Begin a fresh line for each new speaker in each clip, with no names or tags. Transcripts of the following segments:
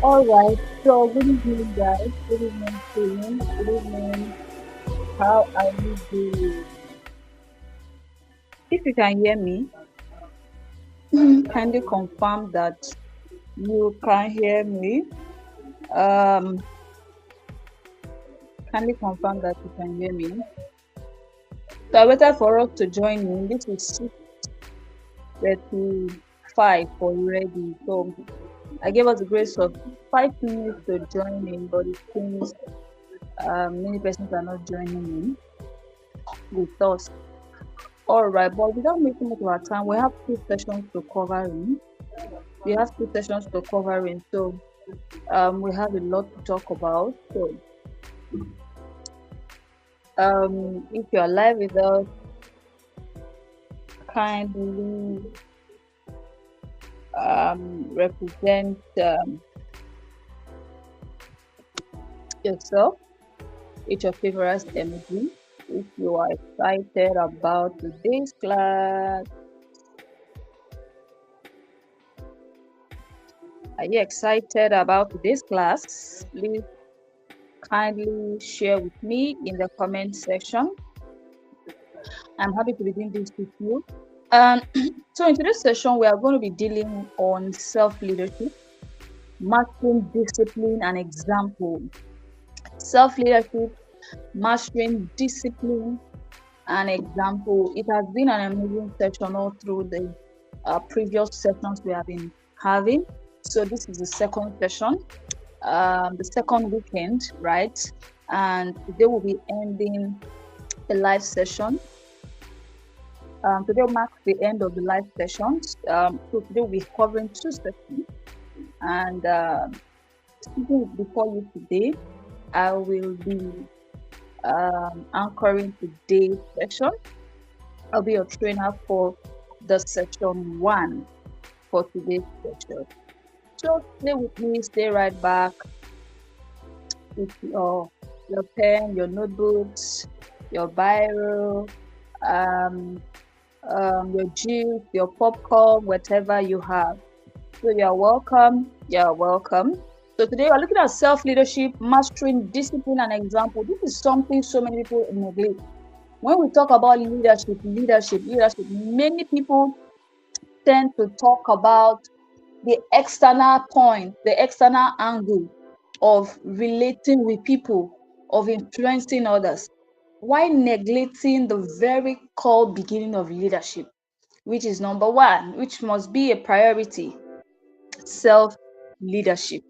All right. So good evening, guys. Good evening, Celine. Good evening. How are you doing? If you can hear me, kindly confirm that you can hear me. Um, kindly confirm that you can hear me. So I waited for us to join in. This is 6:35 for ready. So I gave us the grace of 5 minutes to join in, but it seems many persons are not joining in with us. All right, but without making much of our time, we have 2 sessions to cover in. We have 2 sessions to cover in, so we have a lot to talk about. So if you're live with us, kindly represent yourself with your favorite emoji. If you are excited about today's class, are you excited about today's class? Please kindly share with me in the comment section. I'm happy to be doing this with you. So in today's session, we are going to be dealing on self-leadership, mastering discipline and example. Self-leadership, mastering discipline and example. It has been an amazing session all through the previous sessions we have been having. So this is the second session, the second weekend, right? And today we'll be ending the live session. Today marks the end of the live sessions. So today we'll be covering 2 sessions. And speaking before you today, I will be anchoring today's session. I'll be your trainer for the session 1 for today's session. So stay with me, stay right back with your pen, your notebooks, your biro, your juice, your popcorn, whatever you have. So you're welcome. You're welcome. So today we're looking at self-leadership, mastering discipline and example. This is something so many people neglect. When we talk about leadership, many people tend to talk about the external point, the external angle of relating with people, of influencing others, while neglecting the very core beginning of leadership, which is number 1, which must be a priority: self-leadership,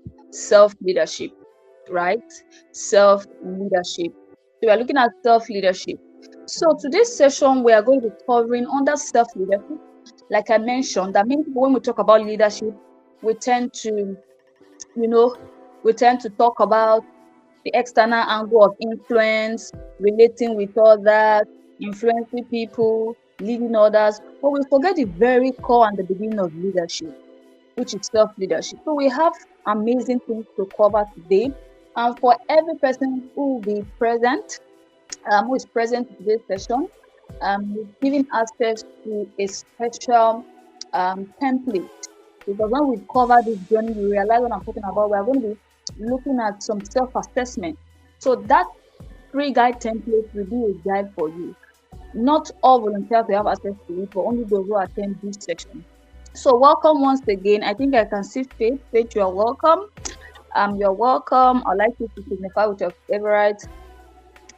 right? Self-leadership. So we are looking at self-leadership. So today's session, we are going to be covering under self-leadership. Like I mentioned, that means when we talk about leadership, we tend to talk about the external angle of influence, relating with others, influencing people, leading others, but we forget the very core and the beginning of leadership, which is self-leadership. So we have amazing things to cover today. And for every person who will be present, who is present in today's session, we're giving access to a special template. Because when we cover this journey, we realize what I'm talking about. We are going to be looking at some self-assessment. So that free guide template will be a guide for you. Not all volunteers will have access to it, but only those who attend this section. So welcome once again. I think I can see Faith. Faith, you are welcome. You're welcome. I'd like you to signify with your favorite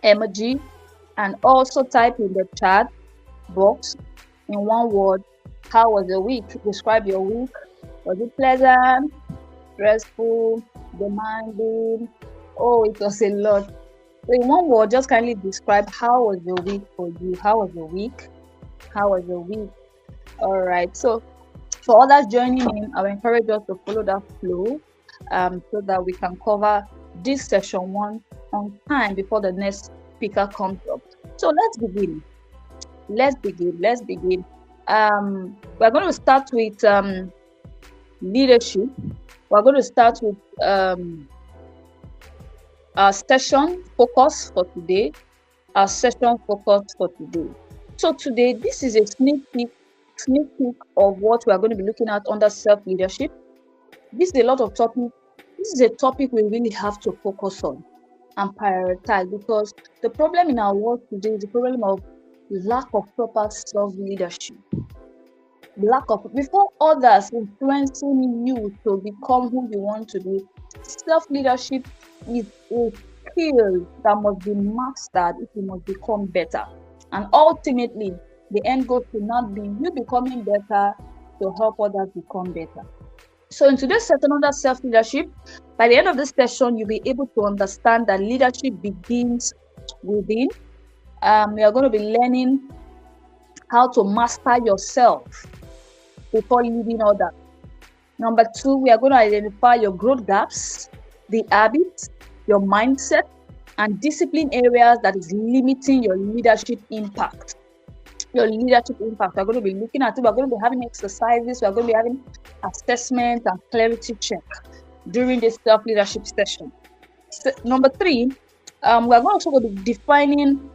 emoji and also type in the chat box in one word, how was your week? Describe your week. Was it pleasant, stressful, demanding? Oh, it was a lot. So in one word, just kindly describe how was your week for you. How was your week? How was your week? All right. So for others joining in, I will encourage us to follow that flow so that we can cover this session 1 on time before the next speaker comes up. So let's begin. We're going to start with leadership. We're going to start with our session focus for today. So today, this is a sneak peek of what we are going to be looking at under self-leadership. This is a lot of topics. This this is a topic we really have to focus on and prioritize, because the problem in our world today is the problem of lack of proper self-leadership. Lack of, before others influencing you to become who you want to be, self-leadership is a skill that must be mastered if you must become better. And ultimately, the end goal should not be you becoming better to help others become better. So in today's session under self-leadership, by the end of this session, you'll be able to understand that leadership begins within. We are going to be learning how to master yourself before leading others. Number 2, we are going to identify your growth gaps, the habits, your mindset, and discipline areas that is limiting your leadership impact. We're going to be looking at it. We're going to be having exercises. We're going to be having assessment and clarity check during this self-leadership session. Number 3, we're also going to be defining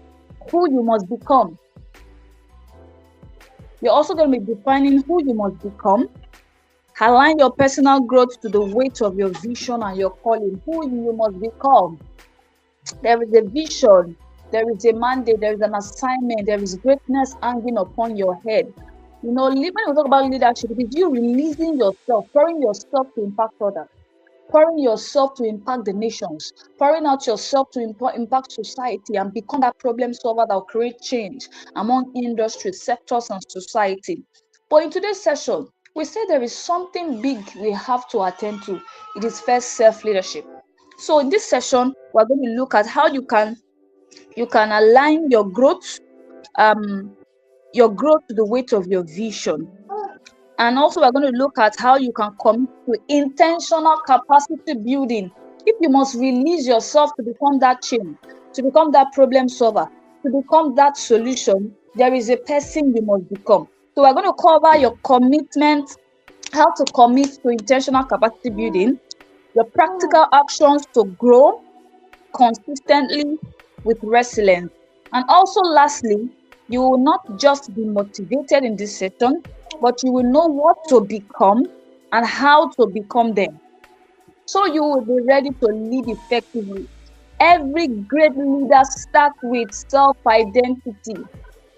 who you must become. You're also going to be defining who you must become. Align your personal growth to the weight of your vision and your calling. Who you must become. There is a vision, there is a mandate, there is an assignment, there is greatness hanging upon your head. When we talk about leadership, it is you releasing yourself, pouring yourself to impact others, pouring yourself to impact the nations, pouring out yourself to impact society and become that problem solver that will create change among industries, sectors, and society. But in today's session, we say there is something big we have to attend to. It is first self-leadership. So in this session, we're going to look at how you can align your growth to the weight of your vision. And also we're going to look at how you can commit to intentional capacity building. If you must release yourself to become that change, to become that problem solver, to become that solution, there is a person you must become. So we're going to cover your commitment, how to commit to intentional capacity building, your practical actions to grow consistently with resilience. And also lastly, you will not just be motivated in this session, but you will know what to become and how to become them. So you will be ready to lead effectively. Every great leader starts with self-identity,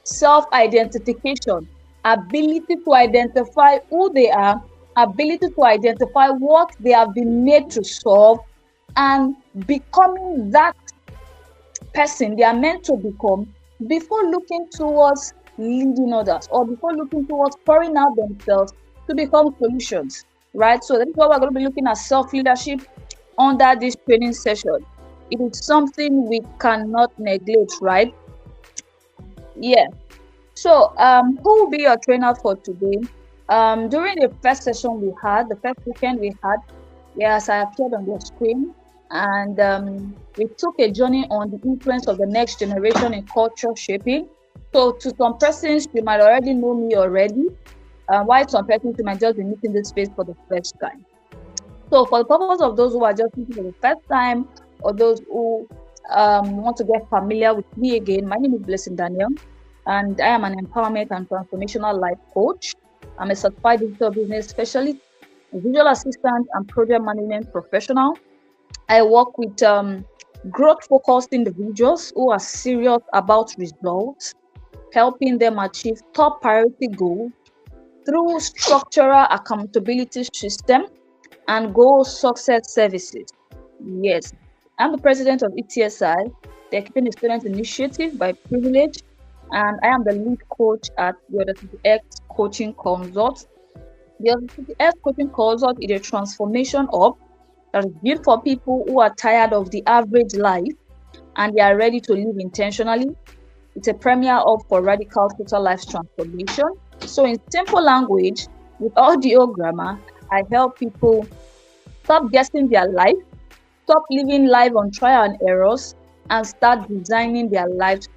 self-identification, ability to identify who they are, ability to identify what they have been made to solve, and becoming that person they are meant to become before looking towards leading others or before looking towards pouring out themselves to become solutions, right? So that's why we're going to be looking at self-leadership under this training session. It is something we cannot neglect, right? Yeah. So who will be your trainer for today? During the first session we had, the first weekend we had, yes, I appeared on the screen, and we took a journey on the influence of the next generation in culture shaping. So to some persons, you might already know me already, while some persons, you might just be meeting this space for the first time. So for the purpose of those who are just meeting for the first time, or those who want to get familiar with me again, my name is Blessing Daniel, and I am an empowerment and transformational life coach. I'm a certified digital business specialist, a visual assistant, and project management professional. I work with growth-focused individuals who are serious about results, helping them achieve top priority goals through structural accountability system and goal success services. Yes, I'm the president of ETSI, the Equipping the Student Initiative by Privilege, and I am the lead coach at the ETSI Coaching Consult. The ETSI Coaching Consult is a transformation hub that is built for people who are tired of the average life and they are ready to live intentionally. It's a premier hub for radical total life transformation. So in simple language, with audio grammar, I help people stop guessing their life, stop living life on trial and errors, and start designing their lives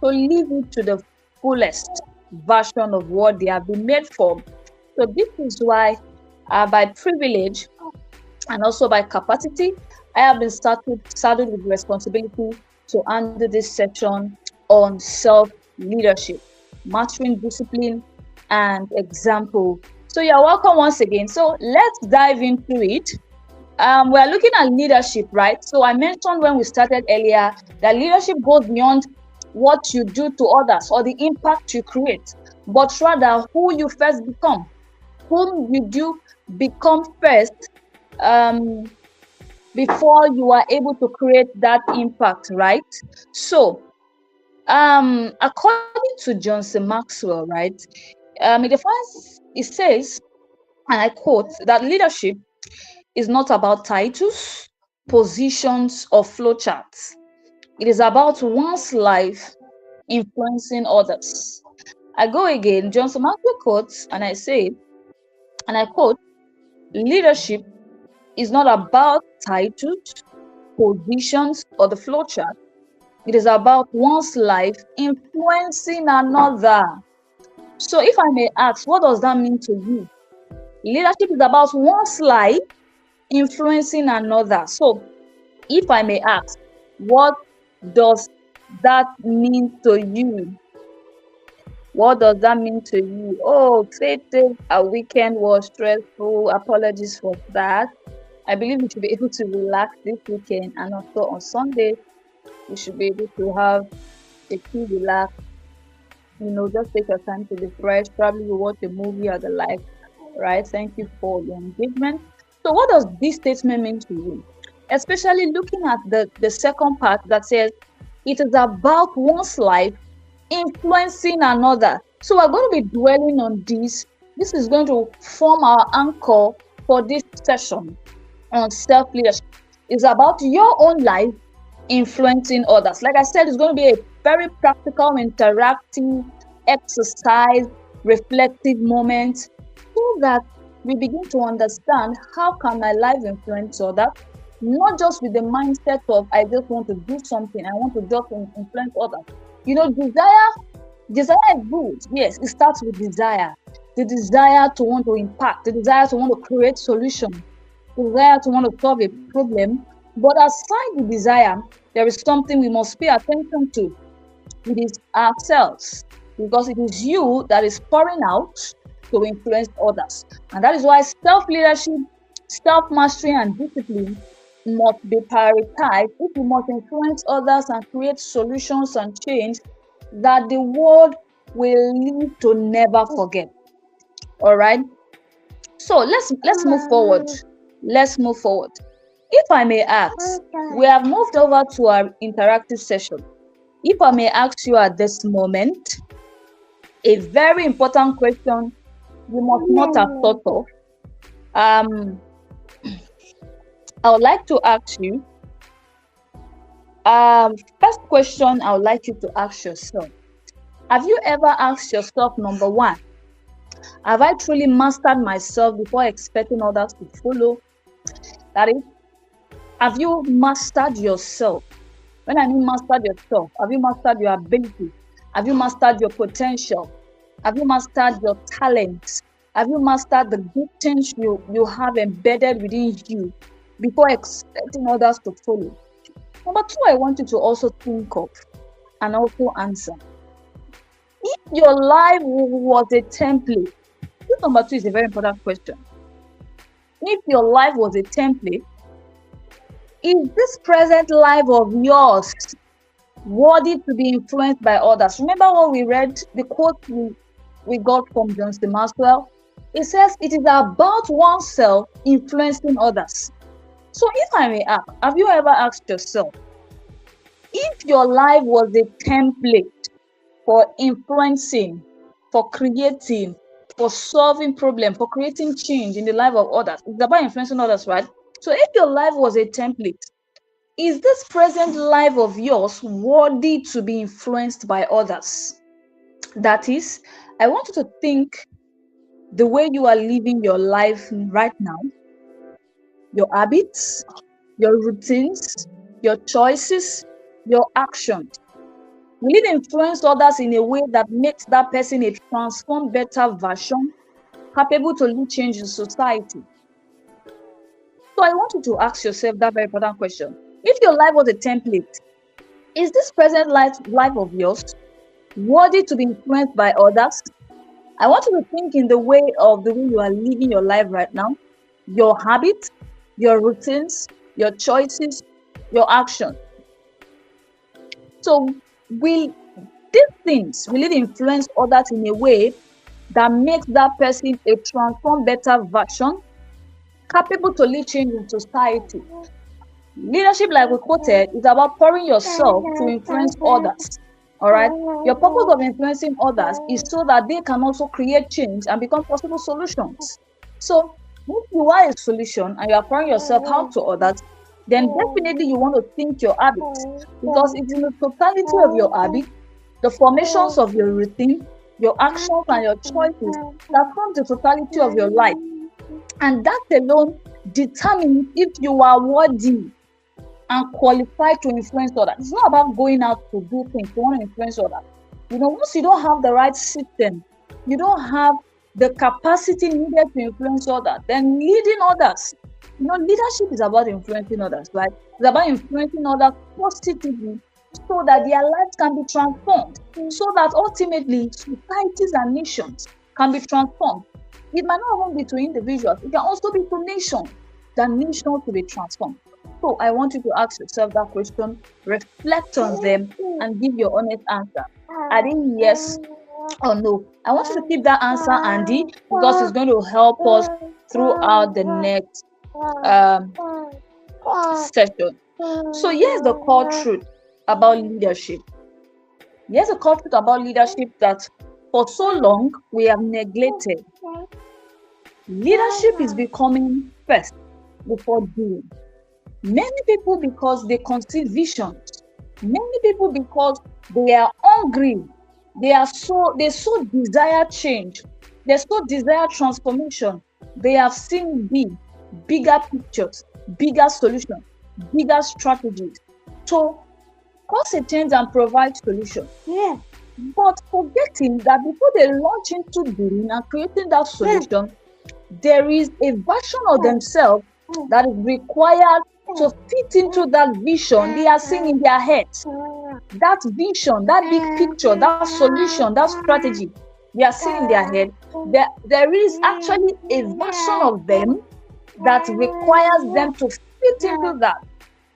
to live it to the fullest version of what they have been made for. So this is why, by privilege and also by capacity, I have been saddled with responsibility to handle this session on self-leadership, mastering discipline and example. So you're welcome once again. So let's dive into it. We are looking at leadership, right? So I mentioned when we started earlier that leadership goes beyond what you do to others or the impact you create, but rather who you first become, whom you do become first, um, before you are able to create that impact, right? So, according to Johnson Maxwell, right, it says, and I quote, that leadership is not about titles, positions, or flowcharts. It is about one's life influencing others. I go again, Johnson Maxwell quotes, and I say, and I quote, leadership is not about titles, positions, or the flowchart. It is about one's life influencing another. So, if I may ask, what does that mean to you? Leadership is about one's life influencing another. So, if I may ask, what does that mean to you? What does that mean to you? Oh, Faith says our weekend was stressful. Apologies for that. I believe we should be able to relax this weekend, and also on Sunday, we should be able to have a key relax. Just take your time to refresh. Probably you watch a movie or the like. Right? Thank you for your engagement. So, what does this statement mean to you? Especially looking at the second part that says it is about one's life influencing another. So we're going to be dwelling on this. This is going to form our anchor for this session on self-leadership. It's about your own life influencing others. Like I said, it's going to be a very practical, interactive exercise, reflective moment, so that we begin to understand how can my life influence others, not just with the mindset of I just want to do something, I want to just influence others. Desire is good. Yes, it starts with desire. The desire to want to impact, the desire to want to create solutions, the desire to want to solve a problem. But aside the desire, there is something we must pay attention to. It is ourselves, because it is you that is pouring out to influence others. And that is why self-leadership, self-mastery, and discipline must be prioritized if we must influence others and create solutions and change that the world will live to never forget. All right. So let's move forward. Let's move forward. If I may ask, we have moved over to our interactive session. If I may ask you at this moment, a very important question you must not have thought of. I would like to ask you, first question I would like you to ask yourself. Have you ever asked yourself, number one, have I truly mastered myself before expecting others to follow? That is, have you mastered yourself? When I mean mastered yourself, have you mastered your ability? Have you mastered your potential? Have you mastered your talents? Have you mastered the good things you have embedded within you before expecting others to follow? Number two, I want you to also think of and also answer. If your life was a template, this number two is a very important question. If your life was a template, is this present life of yours worthy to be influenced by others? Remember what we read, the quote we got from Johnson Maxwell? It says it is about oneself influencing others. So if I may ask, have you ever asked yourself, if your life was a template for influencing, for creating, for solving problems, for creating change in the life of others? It's about influencing others, right? So if your life was a template, is this present life of yours worthy to be influenced by others? That is, I want you to think the way you are living your life right now, your habits, your routines, your choices, your actions. Will it influence others in a way that makes that person a transformed, better version, capable to lead change in society? So I want you to ask yourself that very important question. If your life was a template, is this present life of yours worthy to be influenced by others? I want you to think in the way you are living your life right now, your habits, your routines, your choices, your actions. So will these things will it influence others in a way that makes that person a transformed, better version, capable to lead change in society? Leadership, like we quoted, is about pouring yourself to influence others. All right. Your purpose of influencing others is so that they can also create change and become possible solutions. So, if you are a solution and you are pouring yourself out to others, then definitely you want to think your habits, because it's in the totality of your habit, the formations of your routine, your actions, and your choices that form the totality of your life. And that alone determines if you are worthy and qualified to influence others. It's not about going out to do things to want to influence others. Once you don't have the right system, you don't have the capacity needed to influence others, then leading others. Leadership is about influencing others, right? It's about influencing others positively so that their lives can be transformed, so that ultimately societies and nations can be transformed. It might not only be to individuals, it can also be to nations, that nations will be transformed. So I want you to ask yourself that question, reflect on them, and give your honest answer. Are they yes or no? I want you to keep that answer handy, because it's going to help us throughout the next session. So here's the core truth about leadership. Here's the core truth about leadership that for so long we have neglected. Leadership is becoming first before doing. Many people, because they conceive visions. Many people, because they are hungry. They so desire change. They so desire transformation. They have seen bigger pictures, bigger solutions, bigger strategies to cause a change and provide solutions.
Yeah.
But forgetting that before they launch into doing and creating that solution, there is a version of themselves that is required to fit into that vision they are seeing in their heads. That vision, that big picture, that solution, that strategy they are seeing in their head, there is actually a version of them that requires them to fit into that,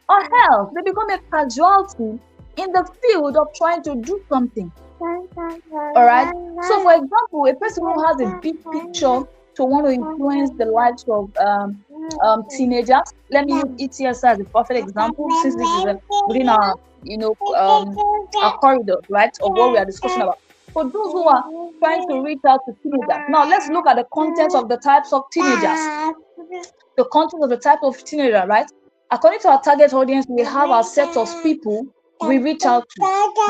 or else they become a casualty in the field of trying to do something. All right. So, for example, a person who has a big picture to want to influence the lives of teenagers. Let me use ETSI as a perfect example, since this is within our our corridor, right, of what we are discussing about. For those who are trying to reach out to teenagers, now let's look at the content of the types of teenagers. The content of the type of teenager, right? According to our target audience, we have our set of people we reach out to.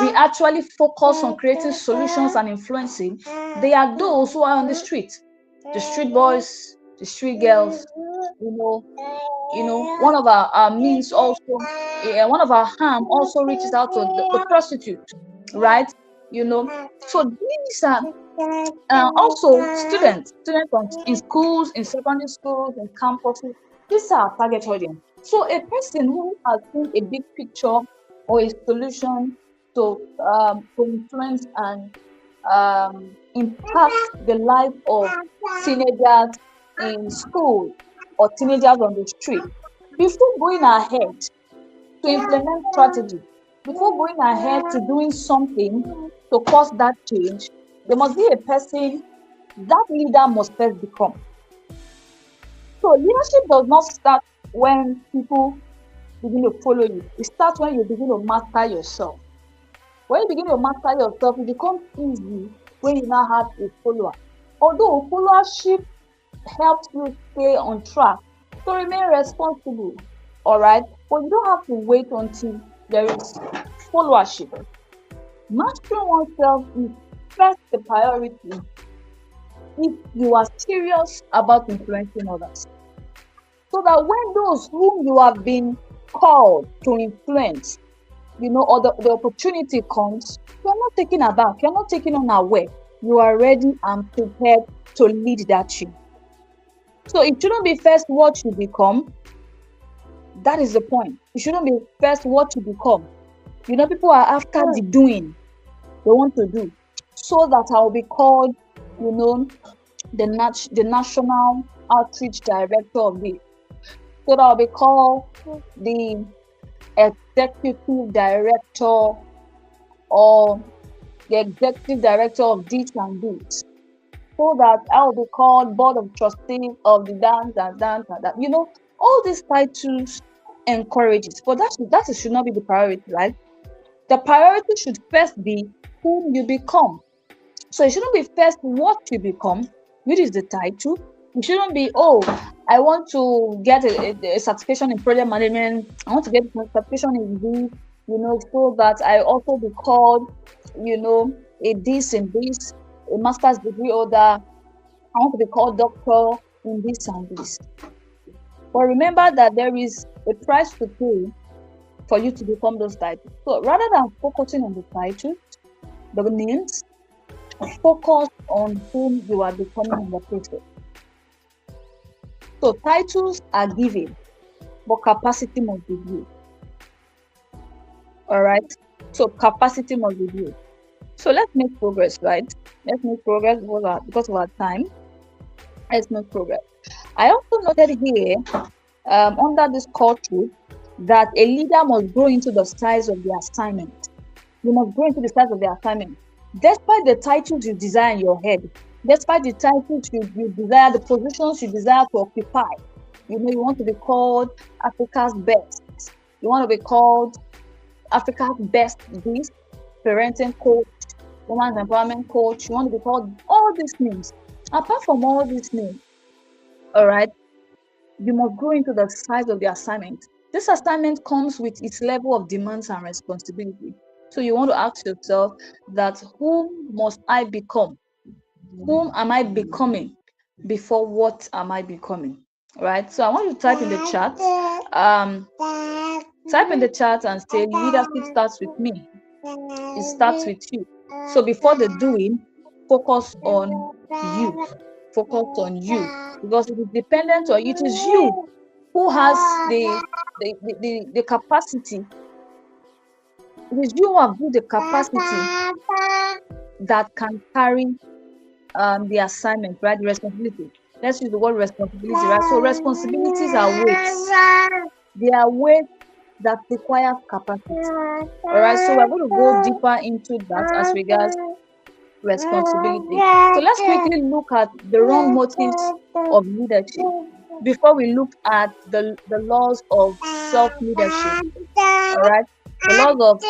We actually focus on creating solutions and influencing. They are those who are on the street boys, the street girls. One of our means also, one of our harm also reaches out to the prostitute, right? So these are also students in schools, in secondary schools, in campuses. These are our target audience. So a person who has seen a big picture or a solution to influence and impact the life of teenagers in school or teenagers on the street, before going ahead to implement strategy, before going ahead to doing something to cause that change, there must be a person that leader must first become. So leadership does not start when people begin to follow you. It starts when you begin to master yourself. When you begin to master yourself, it becomes easy when you now have a follower. Although followership helps you stay on track to remain responsible, all right? But you don't have to wait until there is followership. Mastering oneself is first the priority if you are serious about influencing others. So that when those whom you have been called to influence, or the opportunity comes, you are not taken aback, you are not taken unaware. You are ready and prepared to lead that change. So it shouldn't be first what you become. That is the point. It shouldn't be first what you become. People are after the doing. They want to do. So that I'll be called, the national outreach director of this. So that will be called the executive director or the executive director of this and this. So that I will be called board of trustees of the dance and dance and that. All these titles encourage it, but that should not be the priority, right? The priority should first be whom you become. So it shouldn't be first what you become, which is the title. It shouldn't be, I want to get a certification in project management. I want to get a certification in this, so that I also be called, a this and this, a master's degree holder. I want to be called doctor in this and this. But remember that there is a price to pay for you to become those titles. So rather than focusing on the titles, the names, focus on whom you are becoming in the process. So titles are given, but capacity must be built. All right. So capacity must be built. So let's make progress, right? Let's make progress because of our time. Let's make progress. I also noted here, under this core truth, that a leader must grow into the size of the assignment. You must grow into the size of the assignment. Despite the titles you desire in your head, despite the titles you desire, the positions you desire to occupy, you want to be called Africa's best. You want to be called Africa's best this, parenting coach, women's empowerment coach. You want to be called all these names. Apart from all these names, all right, you must grow into the size of the assignment. This assignment comes with its level of demands and responsibility. So you want to ask yourself that whom must I become? Whom am I becoming before what am I becoming? Right? So I want you to type in the chat. Type in the chat and say leadership starts with me. It starts with you. So before the doing, focus on you. Focus on you. Because it is dependent on you. It is you who has the capacity. It is you who have built the capacity that can carry the assignment, right? The responsibility. Let's use the word responsibility, right? So responsibilities are weights. They are weights that require capacity. All right. So we're going to go deeper into that as regards responsibility. So let's quickly look at the wrong motives of leadership before we look at the laws of self-leadership. All right. The laws of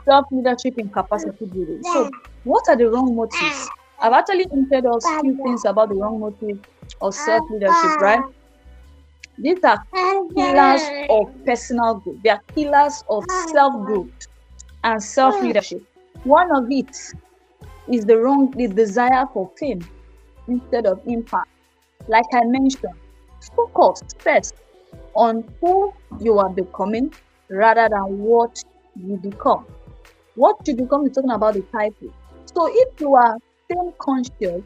self-leadership in capacity building. So what are the wrong motives? I've actually hinted us a few things about the wrong motive of self-leadership, right? These are pillars of personal growth. They are pillars of self-growth and self-leadership. One of it is the desire for fame instead of impact. Like I mentioned, focus first on who you are becoming rather than what you become. What you become is talking about the title. So if you are fame conscious,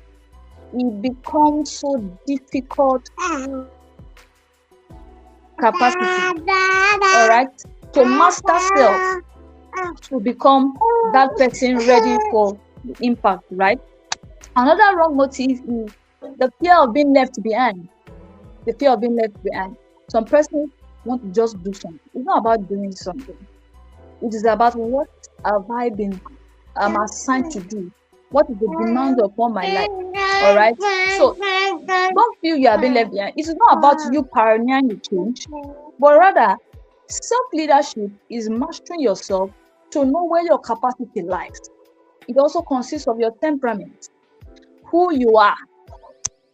it becomes so difficult capacity, all right, to master self, to become that person ready for the impact, right? Another wrong motive is the fear of being left behind. The fear of being left behind. Some persons want to just do something. It's not about doing something. It is about what have I been assigned to do? What is the demand upon my life? All right. So don't feel you are being left behind. It is not about you pioneering the change, but rather self-leadership is mastering yourself to know where your capacity lies. It also consists of your temperament, who you are.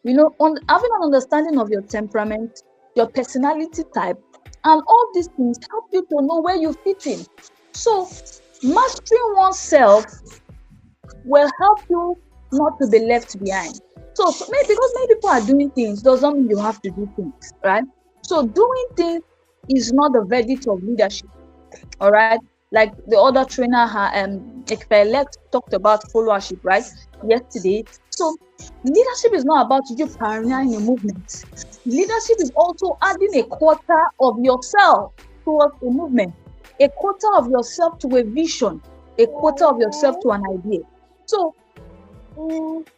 Having an understanding of your temperament, your personality type, and all these things help you to know where you fit in. So mastering oneself will help you not to be left behind. So maybe because many people are doing things doesn't mean you have to do things, right? So doing things is not the verdict of leadership. All right. Like the other trainer, Ekpelek, talked about followership, right? Yesterday. So leadership is not about you pioneering a movement. Leadership is also adding a quarter of yourself towards a movement, a quarter of yourself to a vision, a quarter of yourself to an idea. So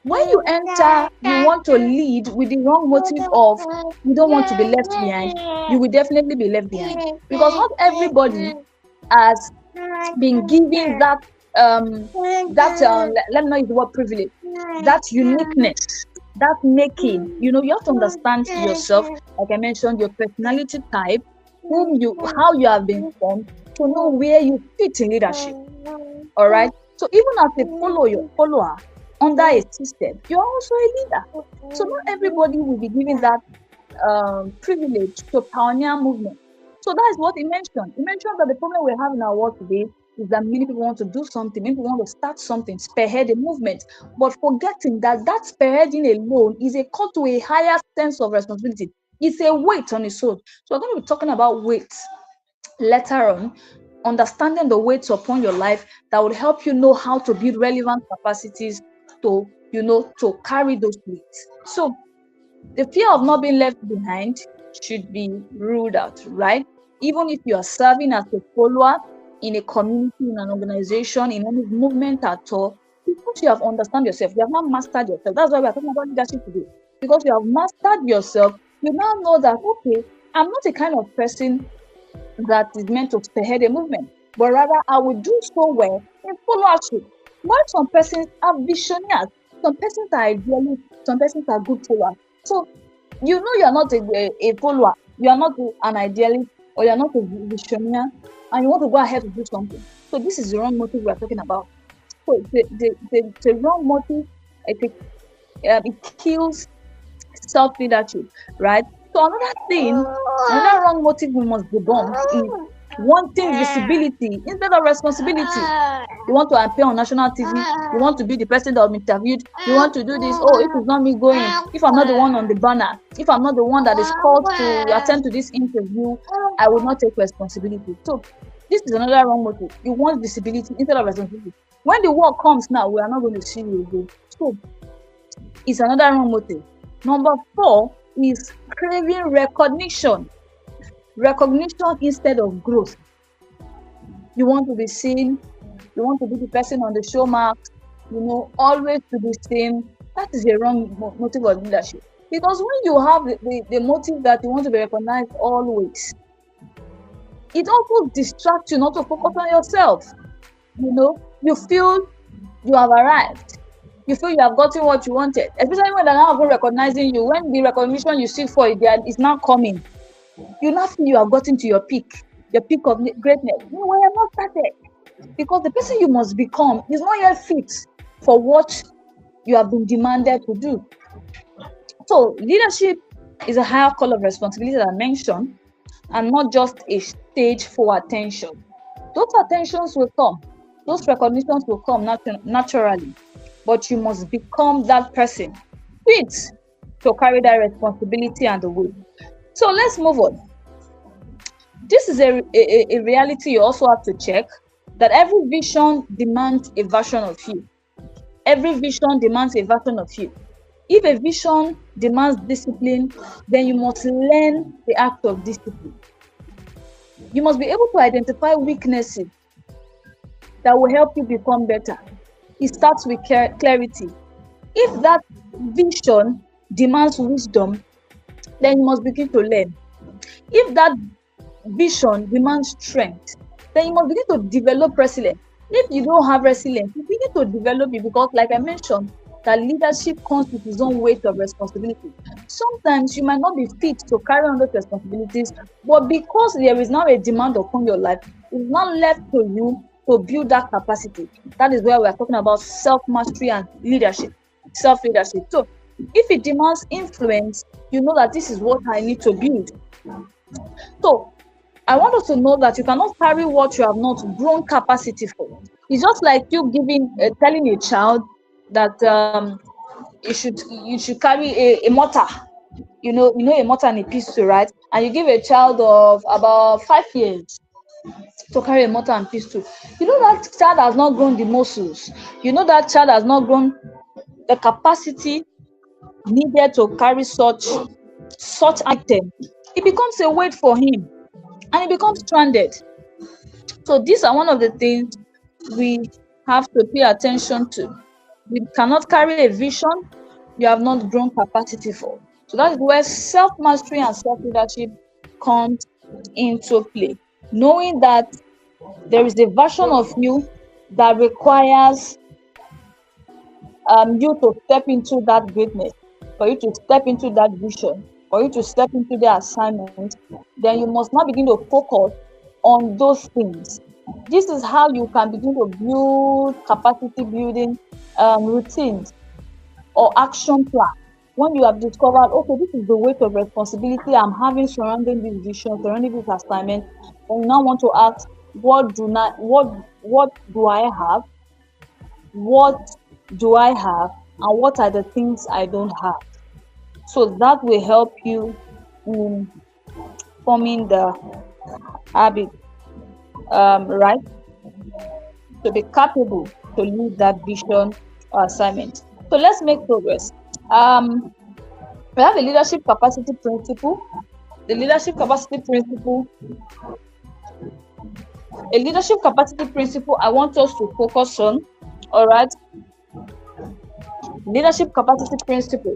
When you enter, you want to lead with the wrong motive of you don't want to be left behind, you will definitely be left behind, because not everybody has been given that let me not use the word privilege, that uniqueness, that making. You have to understand yourself, like I mentioned, your personality type, how you have been formed, to know where you fit in leadership. All right. So even as a follower under a system, you're also a leader. So not everybody will be given that privilege to pioneer movement. So that is what he mentioned. He mentioned that the problem we have in our world today is that many people want to do something, many people want to start something, spearhead a movement, but forgetting that spearheading alone is a call to a higher sense of responsibility. It's a weight on its own. So we're going to be talking about weights later on, understanding the weights upon your life that will help you know how to build relevant capacities to carry those weights. So the fear of not being left behind should be ruled out, right? Even if you are serving as a follower in a community, in an organization, in any movement at all, because you have understood yourself, you have not mastered yourself. That's why we are talking about leadership today. Because you have mastered yourself, you now know that, okay, I'm not a kind of person that is meant to spearhead a movement, but rather I will do so well in followership. While some persons are visionaries, some persons are idealists, some persons are good followers. So you are not a follower, you are not an idealist, or you are not a visionary, and you want to go ahead to do something. So this is the wrong motive we are talking about. So the wrong motive, it kills self-leadership, right? So another wrong motive we must debunk is wanting visibility instead of responsibility. You want to appear on national TV, you want to be the person that will be interviewed, you want to do this. Oh, if it's not me going, if I'm not the one on the banner, if I'm not the one that is called to attend to this interview, I will not take responsibility. So this is another wrong motive. You want visibility instead of responsibility. When the work comes now, we are not going to see you again. So it's another wrong motive. Number 4 is craving recognition instead of growth. You want to be seen, you want to be the person on the show mark, always to be seen. That is a wrong motive of leadership. Because when you have the motive that you want to be recognized always, it also distracts you not to focus on yourself. You feel you have arrived. You feel you have gotten what you wanted, especially when they're not even recognizing you. When the recognition you seek for is not coming, you now feel you have gotten to your peak of greatness. No, I have not started, because the person you must become is not yet fit for what you have been demanded to do. So leadership is a higher call of responsibility that I mentioned, and not just a stage for attention. Those attentions will come, those recognitions will come naturally, but you must become that person fit to carry that responsibility and the weight. So let's move on. This is a reality you also have to check, that every vision demands a version of you. Every vision demands a version of you. If a vision demands discipline, then you must learn the act of discipline. You must be able to identify weaknesses that will help you become better. It starts with clarity. If that vision demands wisdom, then you must begin to learn. If that vision demands strength, then you must begin to develop resilience. If you don't have resilience, you begin to develop it, because like I mentioned, that leadership comes with its own weight of responsibility. Sometimes you might not be fit to carry on those responsibilities, but because there is now a demand upon your life, it's not left to you to build that capacity. That is where we are talking about self-mastery and leadership, self-leadership. So if it demands influence, you know that this is what I need to build. So I want us to know that you cannot carry what you have not grown capacity for. It's just like you telling a child that you should carry a mortar. You know a mortar and a pistol, right? And you give a child of about 5 years to carry a mortar and pistol. You know that child has not grown the muscles. You know that child has not grown the capacity needed to carry such item. It becomes a weight for him, and it becomes stranded. So these are one of the things we have to pay attention to. you cannot carry a vision you have not grown capacity for. So that is where self-mastery and self-leadership comes into play. Knowing that there is a version of you that requires you to step into that greatness, for you to step into that vision, for you to step into the assignment, then you must now begin to focus on those things. This is how you can begin to build capacity building routines or action plan. When you have discovered, okay, this is the weight of responsibility I'm having surrounding this vision, surrounding this assignment, and you now want to ask, what do I have? What do I have? And what are the things I don't have? So that will help you in forming the habit, right? To be capable to lead that vision or assignment. So let's make progress. We have a leadership capacity principle. The leadership capacity principle, a leadership capacity principle I want us to focus on, all right? Leadership capacity principle.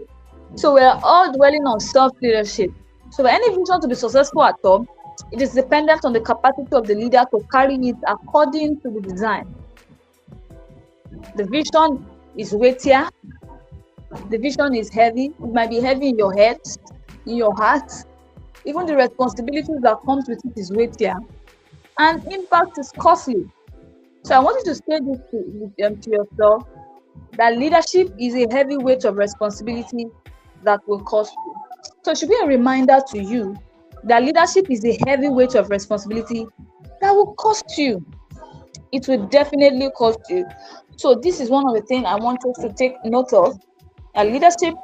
So we are all dwelling on self-leadership. So for any vision to be successful at all, it is dependent on the capacity of the leader to carry it according to the design. The vision is weightier. The vision is heavy. It might be heavy in your head, in your heart. Even the responsibilities that comes with it is weightier. And impact is costly. So I want you to say this to yourself, that leadership is a heavy weight of responsibility that will cost you. So it should be a reminder to you that leadership is a heavy weight of responsibility that will cost you. It will definitely cost you. So this is one of the things I want us to take note of. Leadership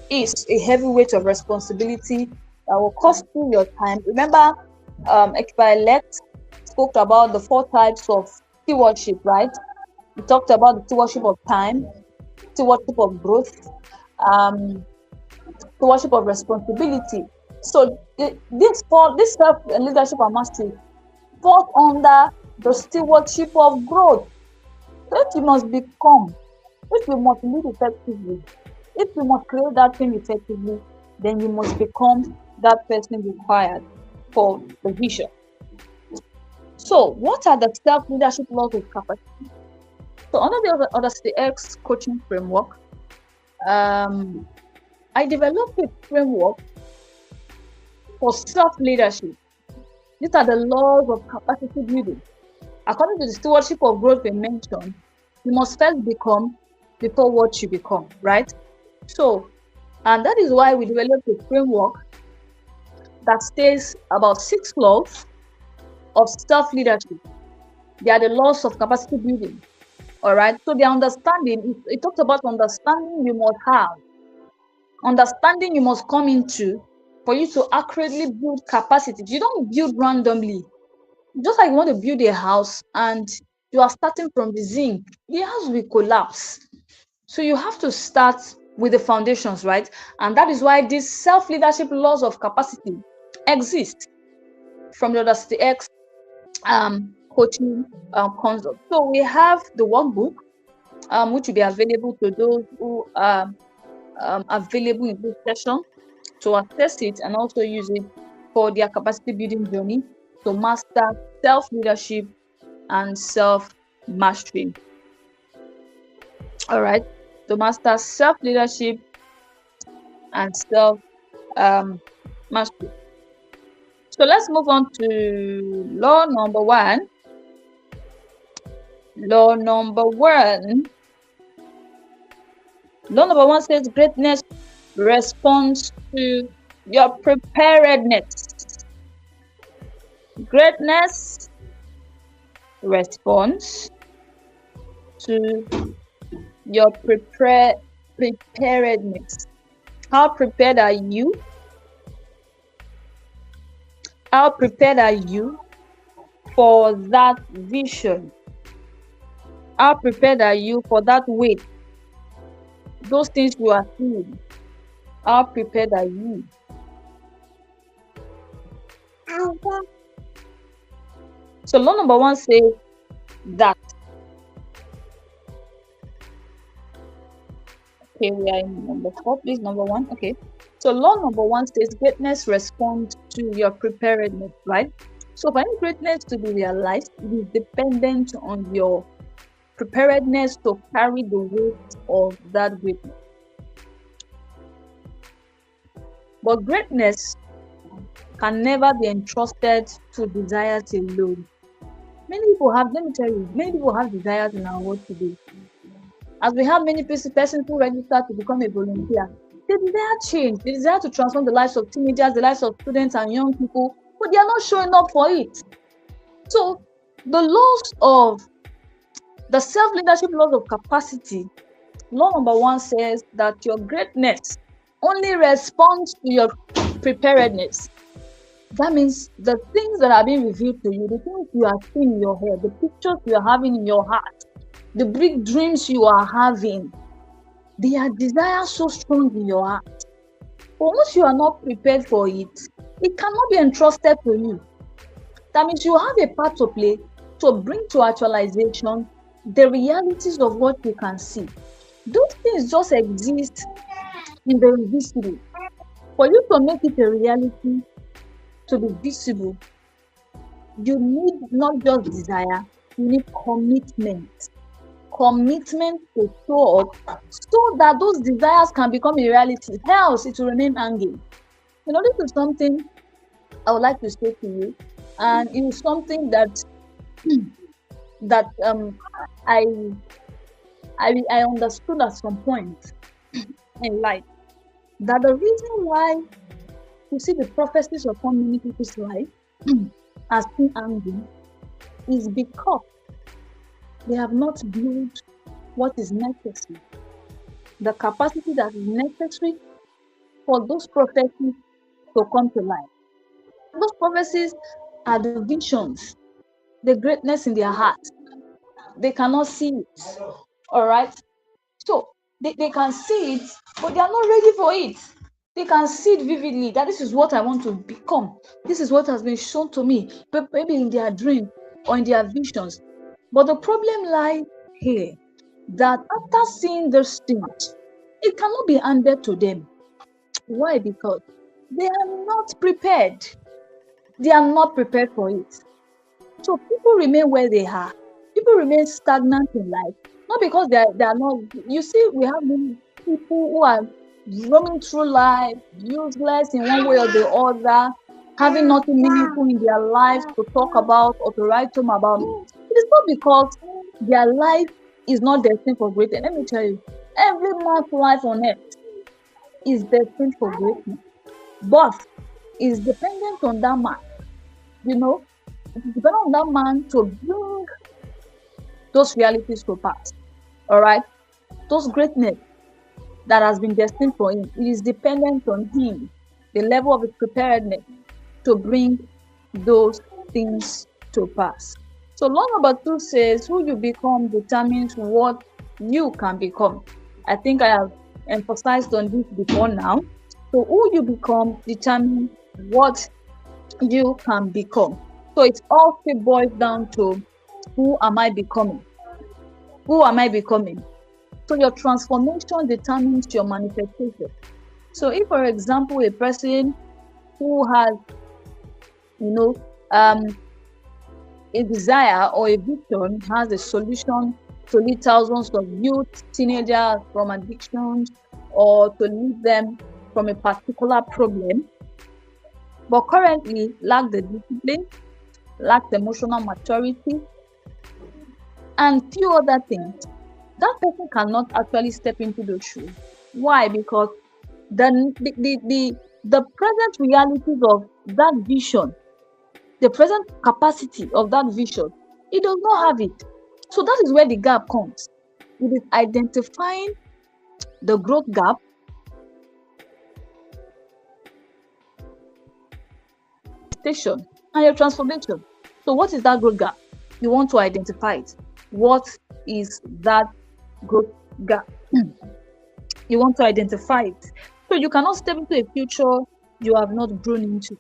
is a heavy weight of responsibility that will cost you your time. Remember, Ekpa-elect spoke about the 4 types of stewardship, right? We talked about the stewardship of time, stewardship of growth, stewardship of responsibility. So this self-leadership and mastery falls under the stewardship of growth. So if you must become, if you must lead effectively, if you must create that thing effectively, then you must become that person required for the vision. So what are the self-leadership laws of capacity? So under the ETSI coaching framework, I developed a framework for self-leadership. These are the laws of capacity building. According to the stewardship of growth we mentioned, you must first become before what you become, right? So, and that is why we developed a framework that states about 6 laws of self-leadership. They are the laws of capacity building. All right. So the understanding, it talks about understanding you must have. Understanding you must come into for you to accurately build capacity. You don't build randomly. Just like you want to build a house and you are starting from the zinc, the house will collapse. So you have to start with the foundations, right? And that is why these self-leadership laws of capacity exist from the ETSI coaching consult. So we have the workbook, which will be available to those who are available in this session to access it and also use it for their capacity building journey to master self-leadership and self-mastery. All right, to master self-leadership and self-mastery. So let's move on to law number 1. Law number 1 says greatness responds to your preparedness. Greatness responds to your preparedness. How prepared are you? How prepared are you for that vision? How prepared are you for that weight? Those things you are seeing. How prepared are you? So law number 1 says that Okay, we are in number 4, please. Number 1. Okay. So law number 1 says greatness responds to your preparedness, right? So for any greatness to be realized, it is dependent on your preparedness to carry the weight of that greatness. But greatness can never be entrusted to desires alone. Many people have, let me tell you, many people have desires in our world today. As we have many persons who register to become a volunteer, they desire change, they desire to transform the lives of teenagers, the lives of students and young people, but they are not showing up for it. So the laws of the self-leadership laws of capacity, law number 1 says that your greatness only responds to your preparedness. That means the things that are being revealed to you, the things you are seeing in your head, the pictures you are having in your heart, the big dreams you are having, they are desires so strong in your heart. But once you are not prepared for it, it cannot be entrusted to you. That means you have a part to play to bring to actualization the realities of what you can see. Those things just exist in the invisible. For you to make it a reality, to be visible, you need not just desire, you need commitment. Commitment to show up so that those desires can become a reality. Else, it will remain hanging. You know, this is something I would like to say to you, and it is something that I understood at some point in life, that the reason why you see the prophecies upon many people's life as still hanging is because they have not built what is necessary, the capacity that is necessary for those prophecies to come to life. Those prophecies are the visions, the greatness in their heart. They cannot see it. All right. So they can see it, but they are not ready for it. They can see it vividly that this is what I want to become. This is what has been shown to me, but maybe in their dream or in their visions. But the problem lies here, that after seeing those things, it cannot be handed to them. Why? Because they are not prepared. They are not prepared for it. So people remain where they are. People remain stagnant in life, not because they are not. You see, we have many people who are roaming through life, useless in one way or the other, having nothing meaningful in their lives to talk about or to write home about. It is not because their life is not destined for greatness. Let me tell you, every man's life on earth is destined for greatness, but is dependent on that man. You know, it is dependent on that man to bring those realities to pass. All right, those greatness that has been destined for him, it is dependent on him, the level of his preparedness to bring those things to pass. So law number 2 says who you become determines what you can become. I think I have emphasized on this before now. So who you become determines what you can become. So it all still boils down to who am I becoming? Who am I becoming? So your transformation determines your manifestation. So if, for example, a person who has, a desire or a vision, has a solution to lead thousands of youth, teenagers from addictions, or to lead them from a particular problem, but currently lack the discipline, lack the emotional maturity, and few other things, that person cannot actually step into those shoes. Why? Because the present realities of that vision, the present capacity of that vision, it does not have it. So that is where the gap comes. It is identifying the growth gap, station, and your transformation. So what is that growth gap? You want to identify it. What is that growth gap? You want to identify it. So you cannot step into a future you have not grown into.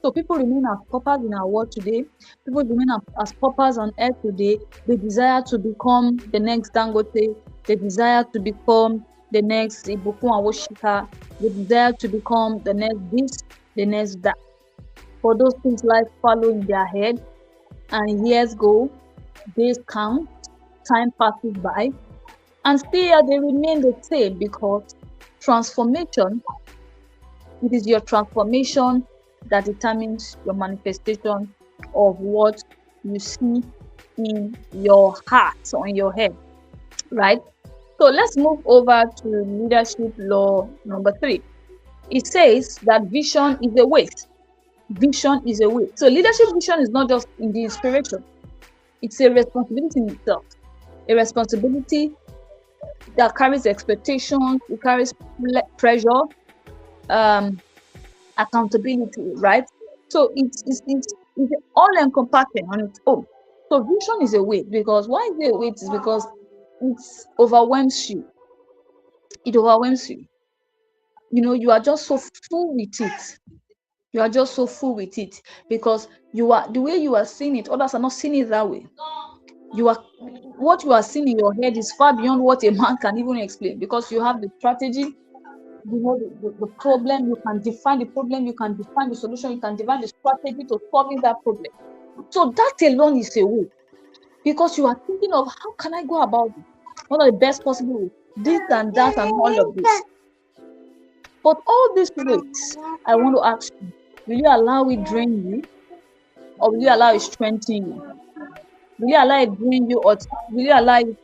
So people remain as paupers in our world today. People remain as paupers on earth today. They desire to become the next Dangote. They desire to become the next Ibukun Awoshika, the desire to become the next this, the next that. For those things like follow in their head, and years go, days count, time passes by, and still they remain the same, because transformation, it is your transformation that determines your manifestation of what you see in your heart or in your head, right? So let's move over to leadership law number 3. It says that vision is a weight. Vision is a weight. So leadership vision is not just in the inspiration. It's a responsibility in itself. A responsibility that carries expectations, it carries pressure, accountability, right? So it's all encompassing on its own. So vision is a weight, because why is it a weight? Is because it overwhelms you. It overwhelms you. You are just so full with it. You are just so full with it, because you are the way you are seeing it, others are not seeing it that way. What you are seeing in your head is far beyond what a man can even explain, because you have the strategy, the problem, you can define the problem, you can define the solution, you can define the strategy to solving that problem. So that alone is a way, because you are thinking of how can I go about it? What are the best possible ways? This and that and all of this. But all these ways, I want to ask you, will you allow it drain you, or will you allow it strengthen you? Will you allow it drain you, or will you allow it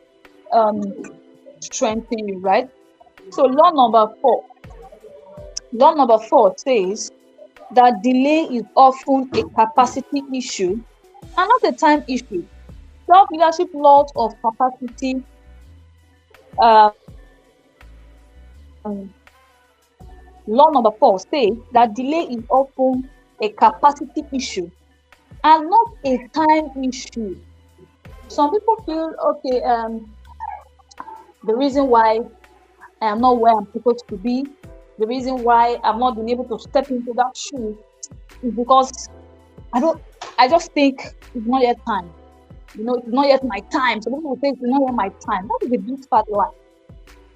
strengthen you, right? So law number 4 says that delay is often a capacity issue and not a time issue. Self-leadership laws of capacity law number 4 says that delay is often a capacity issue and not a time issue. Some people feel, okay, the reason why I am not where I'm supposed to be, the reason why I've not been able to step into that shoe is because I just think it's not yet time. It's not yet my time. So people will say it's not yet my time. That is a big fat lie.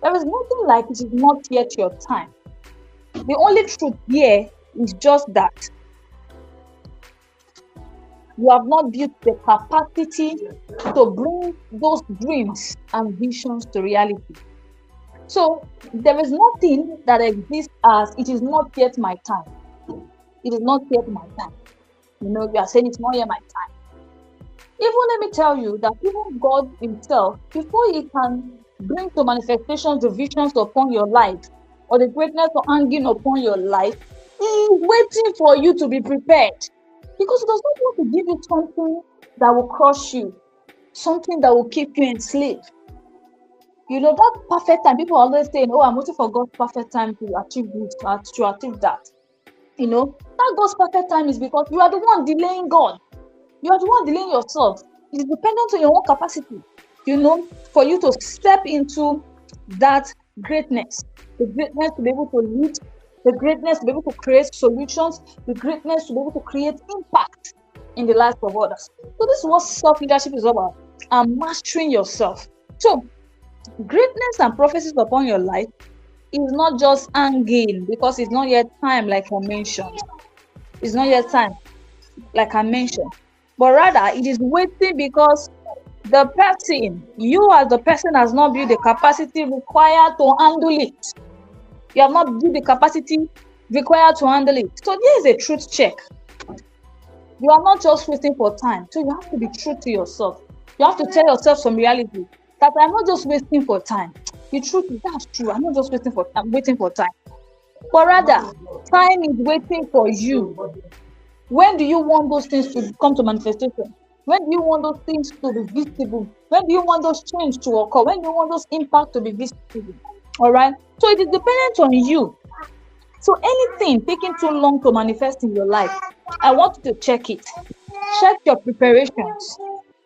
There is nothing like it is not yet your time. The only truth here is just that you have not built the capacity to bring those dreams and visions to reality. So there is nothing that exists as it is not yet my time. It is not yet my time. You are saying it's not yet my time. Even let me tell you that even God himself, before he can bring to manifestations the visions upon your life or the greatness of hanging upon your life, he is waiting for you to be prepared. Because he does not want to give you something that will crush you, something that will keep you enslaved. That perfect time, people are always saying, oh, I'm waiting for God's perfect time to achieve this, to achieve that. That God's perfect time is because you are the one delaying God. You are the one delaying yourself. It is dependent on your own capacity, for you to step into that greatness. The greatness to be able to lead, the greatness to be able to create solutions, the greatness to be able to create impact in the lives of others. So this is what self-leadership is about, and mastering yourself. So greatness and prophecies upon your life is not just hanging because it's not yet time, like I mentioned. It's not yet time, like I mentioned. But rather, it is waiting because the person, you as the person, has not built the capacity required to handle it. You have not built the capacity required to handle it. So there is a truth check. You are not just waiting for time. So you have to be true to yourself. You have to tell yourself some reality that I'm not just waiting for time. The truth is that's true. I'm not just waiting for time. But rather, time is waiting for you. When do you want those things to come to manifestation? When do you want those things to be visible? When do you want those change to occur? When do you want those impact to be visible? All right. So it is dependent on you. So anything taking too long to manifest in your life, I want you to check it. Check your preparations.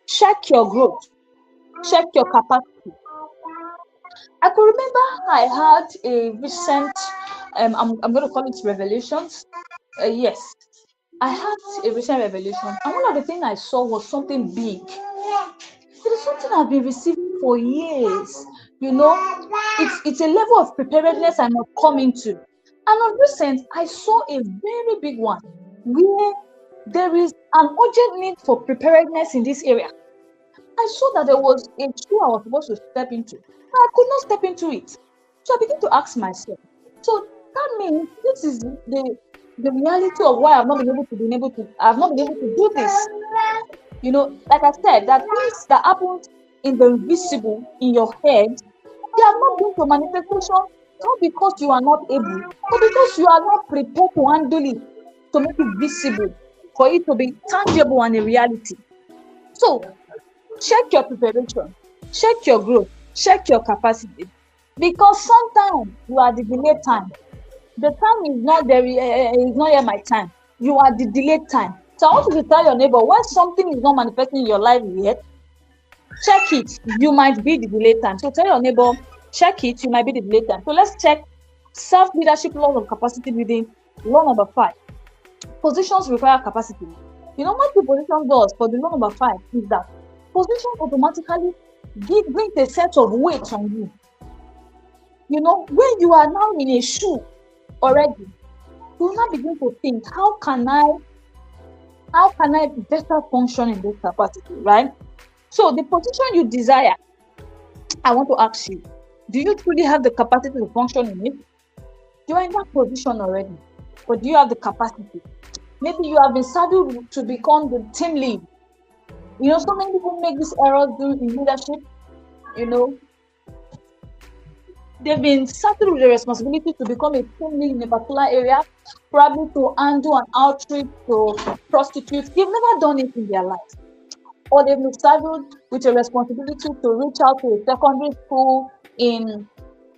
Check your growth. Check your capacity. I could remember I had a recent, I'm going to call it revelations. Yes, I had a recent revelation, and one of the things I saw was something big. It is something I've been receiving for years. it's a level of preparedness I must come into. And of recent, I saw a very big one where there is an urgent need for preparedness in this area. I saw that there was a shoe I was supposed to step into, and I could not step into it. So I began to ask myself, so that means this is the reality of why I've not been able to do this. You know, like I said, that things that happen in the invisible in your head, they have not been to manifestation, not because you are not able, but because you are not prepared to handle it, to make it visible, for it to be tangible and a reality. So check your preparation, check your growth, check your capacity, because sometimes you are the delayed time. The time is not there, is not yet my time. You are the delayed time. So I want you to tell your neighbor, when something is not manifesting in your life yet, check it. You might be the delayed time. So tell your neighbor, check it. You might be the delayed time. So let's check self-leadership laws of capacity building. Law number 5. Positions require capacity. You know what the position does for the law number 5 is that position automatically brings a set of weight on you. You know, when you are now in a shoe already, you will now begin to think, how can I better function in this capacity, right? So the position you desire, I want to ask you, do you truly have the capacity to function in it? You are in that position already, but do you have the capacity? Maybe you have been saddled to become the team lead. You know, so many people make this error in leadership. You know, they've been saddled with the responsibility to become a team lead in a particular area, probably to handle an outreach to prostitutes. They've never done it in their life. Or they've been saddled with a responsibility to reach out to a secondary school in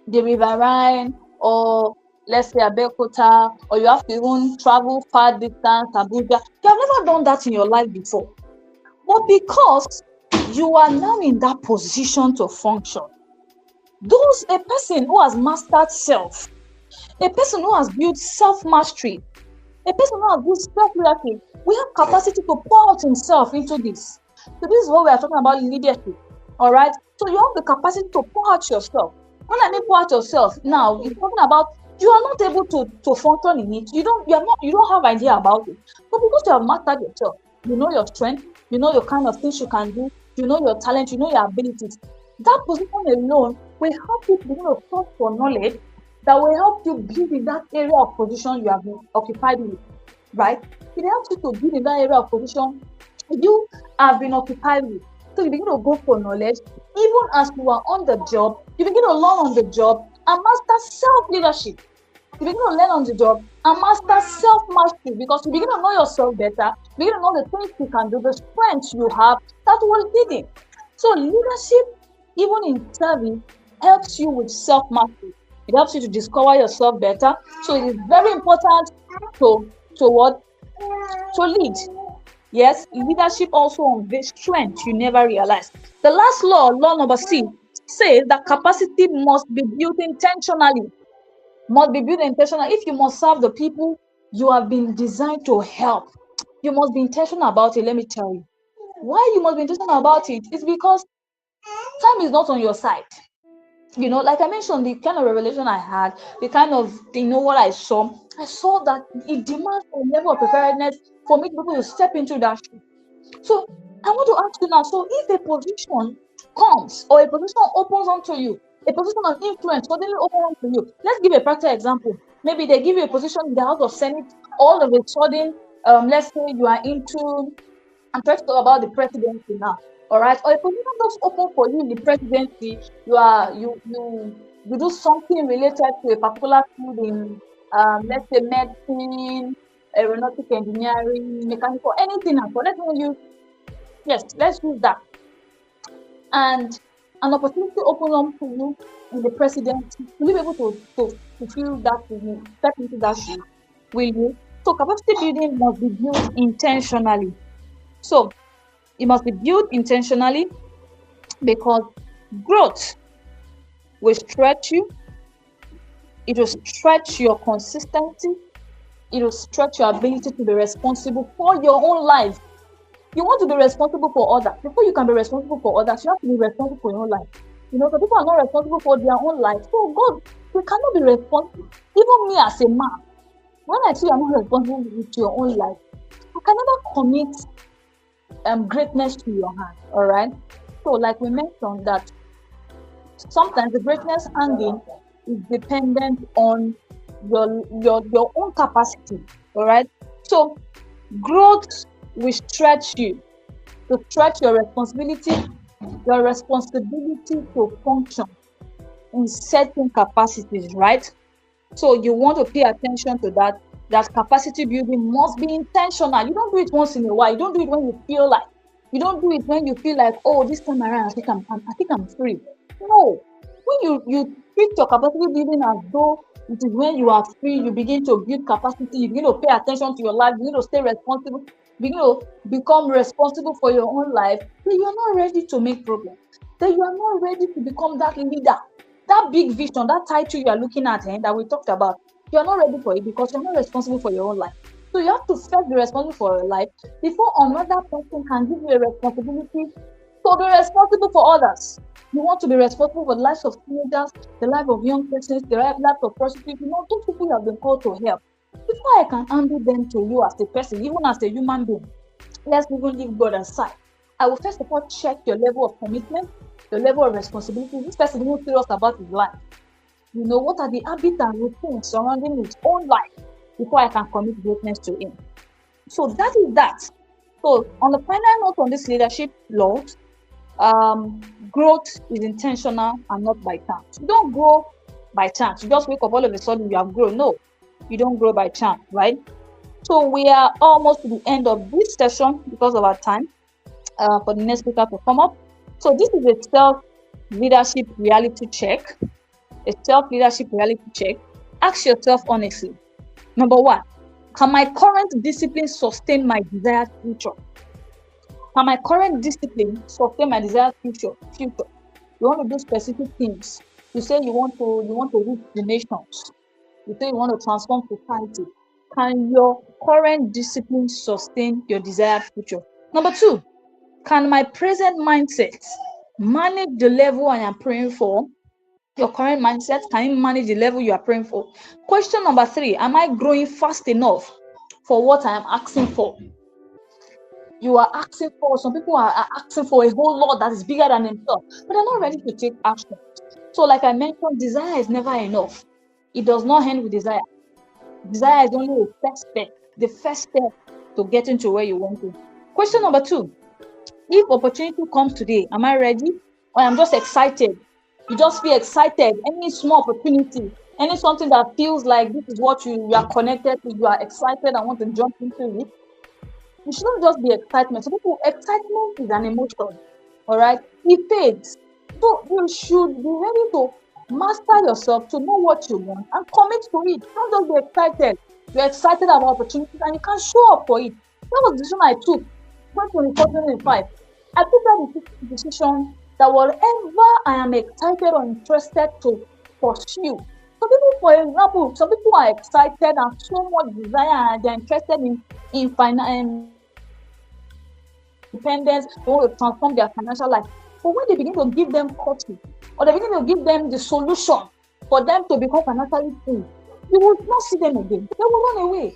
the Riverine, or let's say Abeokuta, or you have to even travel far distance, Abuja. You have never done that in your life before. But because you are now in that position to function, a person who has mastered self, a person who has built self-mastery, a person who has built self-leadership, we have capacity to pour out himself into this. So this is what we are talking about, leadership. All right. So you have the capacity to pour out yourself. When I mean pour out yourself, now it's talking about you are not able to function in it. You don't have idea about it. But because you have mastered yourself, you know your strength, you know your kind of things you can do, you know your talent, you know your abilities. That position alone will help you to begin to search for knowledge that will help you build in that area of position you have been occupied with, right? It helps you to build in that area of position you have been occupied with. So you begin to go for knowledge. Even as you are on the job, you begin to learn on the job and master self-leadership. You begin to learn on the job and master self-mastery, because you begin to know yourself better. You begin to know the things you can do, the strengths you have that will lead it. So leadership, even in service, helps you with self-mastery. It helps you to discover yourself better. So it is very important to lead. Yes, leadership also unveils strength you never realized. The last law number 6, says that capacity must be built intentionally. Must be built intentionally. If you must serve the people you have been designed to help, you must be intentional about it. Let me tell you. Why you must be intentional about it is because time is not on your side. You know, like I mentioned, the kind of revelation I had, the kind of, what I saw that it demands a level of preparedness for me to be able to step into that shoe. So I want to ask you now, so if a position comes or a position opens onto you, a position of influence suddenly opens onto you, let's give a practical example. Maybe they give you a position in the House of Senate, all of a sudden, let's say you are into, I'm trying to talk about the presidency now. All right, or a position just open for you in the presidency, you do something related to a particular field in, let's say medicine, aeronautic engineering, mechanical, anything. Let's use that. And an opportunity opens up to you in the presidency. Will you be able to fulfill that, step into that shoe? Will you? So capacity building must be built intentionally. So it must be built intentionally, because growth will stretch you. It will stretch your consistency. It will stretch your ability to be responsible for your own life. You want to be responsible for others. Before you can be responsible for others, you have to be responsible for your own life. So people are not responsible for their own life. So God, we cannot be responsible. Even me as a man, when I see you're not responsible with your own life, you can never commit greatness to your hand. All right. So, like we mentioned, that sometimes the greatness hanging is dependent on your own capacity. All right. So, growth will stretch you to stretch your responsibility to function in certain capacities, right? So you want to pay attention to that. That capacity building must be intentional. You don't do it once in a while. You don't do it when you feel like. You don't do it when you feel like, oh, this time around, I think I'm free. No. When you treat your capacity building as though it is when you are free, you begin to build capacity, you begin to pay attention to your life, you begin to stay responsible, you begin to become responsible for your own life, then you are not ready to make progress. Then you are not ready to become that leader. That big vision, that title you are looking at, that we talked about, you are not ready for it because you're not responsible for your own life. So you have to first be responsible for your life before another person can give you a responsibility to be responsible for others. You want to be responsible for the lives of teenagers, the life of young persons, the life of prostitutes. Those people you have been called to help. Before I can handle them to you as a person, even as a human being, let's even leave God aside. I will first of all check your level of commitment, your level of responsibility. This person is not serious about his life. What are the habits and routines surrounding his own life before I can commit greatness to him? So that is that. So on the final note on this leadership laws, growth is intentional and not by chance. You don't grow by chance. You just wake up all of a sudden you have grown. No, you don't grow by chance, right? So we are almost to the end of this session because of our time. For the next speaker to come up. So this is a self-leadership reality check. A self-leadership reality check. Ask yourself honestly. Number one, can my current discipline sustain my desired future? Can my current discipline sustain my desired future? You want to do specific things. You say you want to reach the nations. You say you want to transform society. Can your current discipline sustain your desired future? Number two, can my present mindset manage the level I am praying for? Your current mindset, can it manage the level you are praying for? Question number three, am I growing fast enough for what I am asking for? You are asking for, some people are asking for a whole lot that is bigger than themselves, but they're not ready to take action. So like I mentioned, desire is never enough. It does not end with desire. Desire is only a first step, the first step to getting to where you want to. Question number two, if opportunity comes today, am I ready? Or I'm just excited? You just feel excited. Any small opportunity, any something that feels like this is what you are connected to, you are excited and want to jump into it. You shouldn't just be excitement. So people, excitement is an emotion. All right, it fades. So you should be ready to master yourself to know what you want and commit to it. Don't just be excited. You're excited about opportunities and you can show up for it. That was the decision I took. 2025, I took that decision that whatever I am excited or interested to pursue. Some people, for example, some people are excited and so much desire and they're interested in financial independence, they want to transform their financial life. But when they begin to give them coaching or they begin to give them the solution for them to become financially free, you will not see them again. They will run away.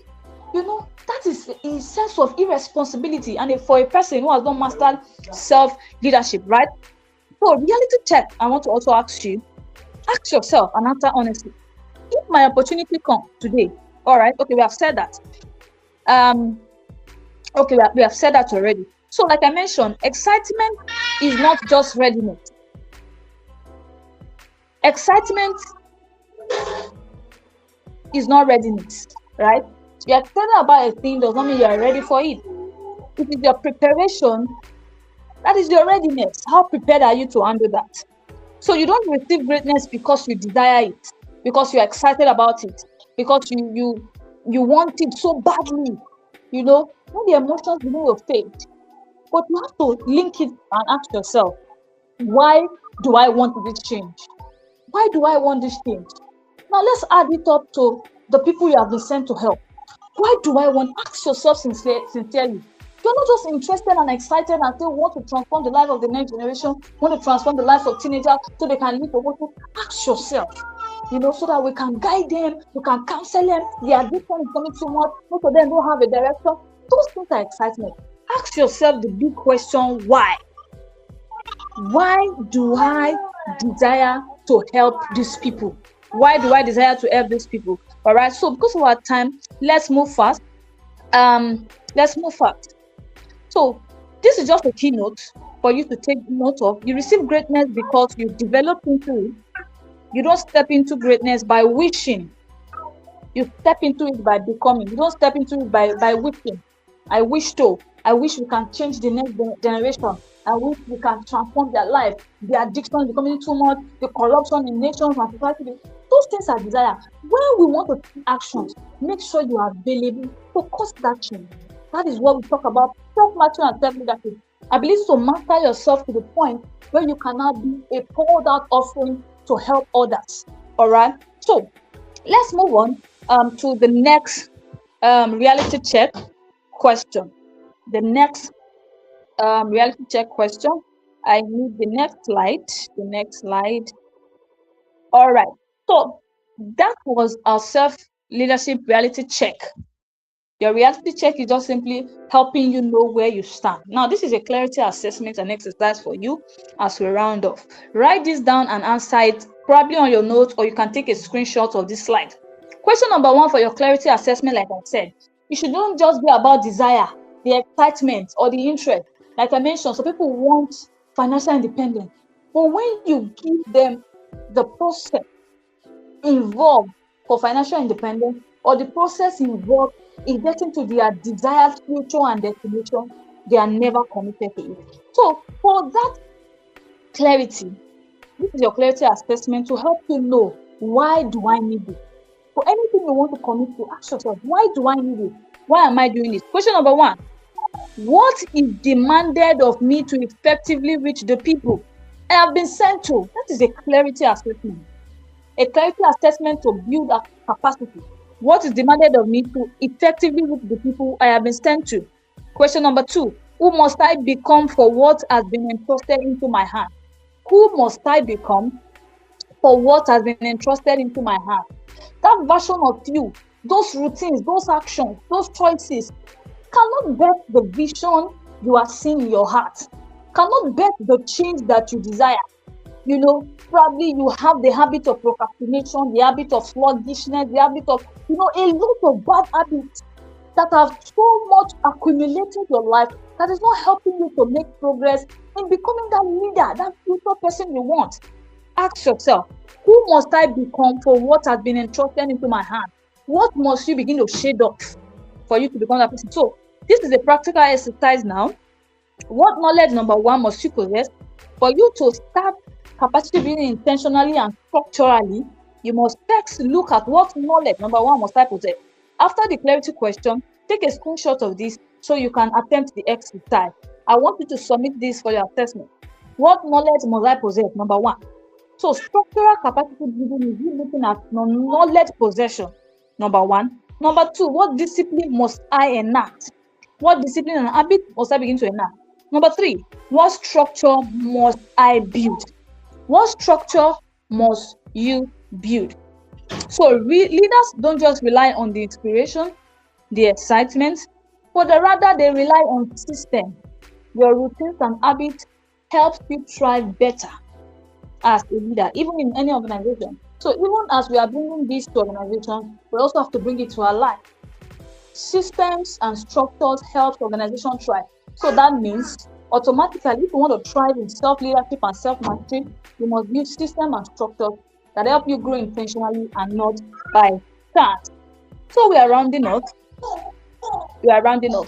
That is a sense of irresponsibility and for a person who has not mastered self-leadership, right? So reality check, I want to also ask yourself and answer honestly. If my opportunity comes today, all right, okay, we have said that. Okay, we have said that already. So like I mentioned, excitement is not just readiness. Excitement is not readiness, right? You're excited about a thing does not mean you are ready for it. It is your preparation, that is your readiness. How prepared are you to handle that? So you don't receive greatness because you desire it, because you're excited about it, because you want it so badly. When the emotions begin to fade. But you have to link it and ask yourself, why do I want this change? Why do I want this change? Now let's add it up to the people you have been sent to help. Why do I want? Ask yourself sincerely. You you're not just interested and excited and still want to transform the life of the next generation, want to transform the life of teenagers so they can live for what, ask yourself, so that we can guide them, we can counsel them. Their addiction is coming too much. Most of them don't have a direction. Those things are excitement. Ask yourself the big question, why? Why do I desire to help these people? Why do I desire to help these people? All right. So because of our time, let's move fast. So this is just a keynote for you to take note of. You receive greatness because you develop into it. You don't step into greatness by wishing. You step into it by becoming. You don't step into it by wishing. I wish we can change the next generation. I wish we can transform their life. The addiction is becoming too much. The corruption in nations and society. Those things are desire. When we want to take actions, make sure you are available to cause that change. That is what we talk about, self-mastery and self-leadership. I believe to master yourself to the point where you cannot be a poured out offering to help others. All right. So let's move on to the next reality check question. The next reality check question. I need the next slide. All right. So that was our self-leadership reality check. Your reality check is just simply helping you know where you stand. Now, this is a clarity assessment and exercise for you as we round off. Write this down and answer it probably on your notes, or you can take a screenshot of this slide. Question number 1 for your clarity assessment, like I said, it shouldn't just be about desire, the excitement, or the interest. Like I mentioned, some people want financial independence. But when you give them the process involved for financial independence, or the process involved in getting to their desired future and destination, they are never committed to it. So for that clarity, this is your clarity assessment to help you know, why do I need it? For anything you want to commit to, ask yourself, why do I need it? Why am I doing this? Question number 1, what is demanded of me to effectively reach the people I have been sent to? That is a clarity assessment. A clarity assessment to build a capacity. What is demanded of me to effectively reach the people I have been sent to? Question number 2, who must I become for what has been entrusted into my hand? Who must I become for what has been entrusted into my hand? That version of you, those routines, those actions, those choices cannot bet the vision you are seeing in your heart, cannot bet the change that you desire. Probably you have the habit of procrastination, the habit of sluggishness, the habit of, a lot of bad habits that have so much accumulated in your life that is not helping you to make progress in becoming that leader, that future person you want. Ask yourself, who must I become for what has been entrusted into my hand? What must you begin to shade off for you to become that person? So this is a practical exercise now. What knowledge, number 1, must you possess? For you to start capacity building intentionally and structurally, you must first look at what knowledge, number 1, must I possess. After the clarity question, take a screenshot of this so you can attempt the exercise. I want you to submit this for your assessment. What knowledge must I possess? Number 1. So structural capacity building is you looking at knowledge possession. Number 1. Number 2, what discipline must I enact? What discipline and habit must I begin to enact? Number 3, what structure must I build? What structure must you build? So leaders don't just rely on the inspiration, the excitement, but rather they rely on system. Your routines and habits help you thrive better as a leader, even in any organization. So even as we are bringing this to organizations, we also have to bring it to our life. Systems and structures help organization thrive. So that means automatically, if you want to thrive in self-leadership and self-mastery, you must build systems and structures that help you grow intentionally and not by chance. So we are rounding up.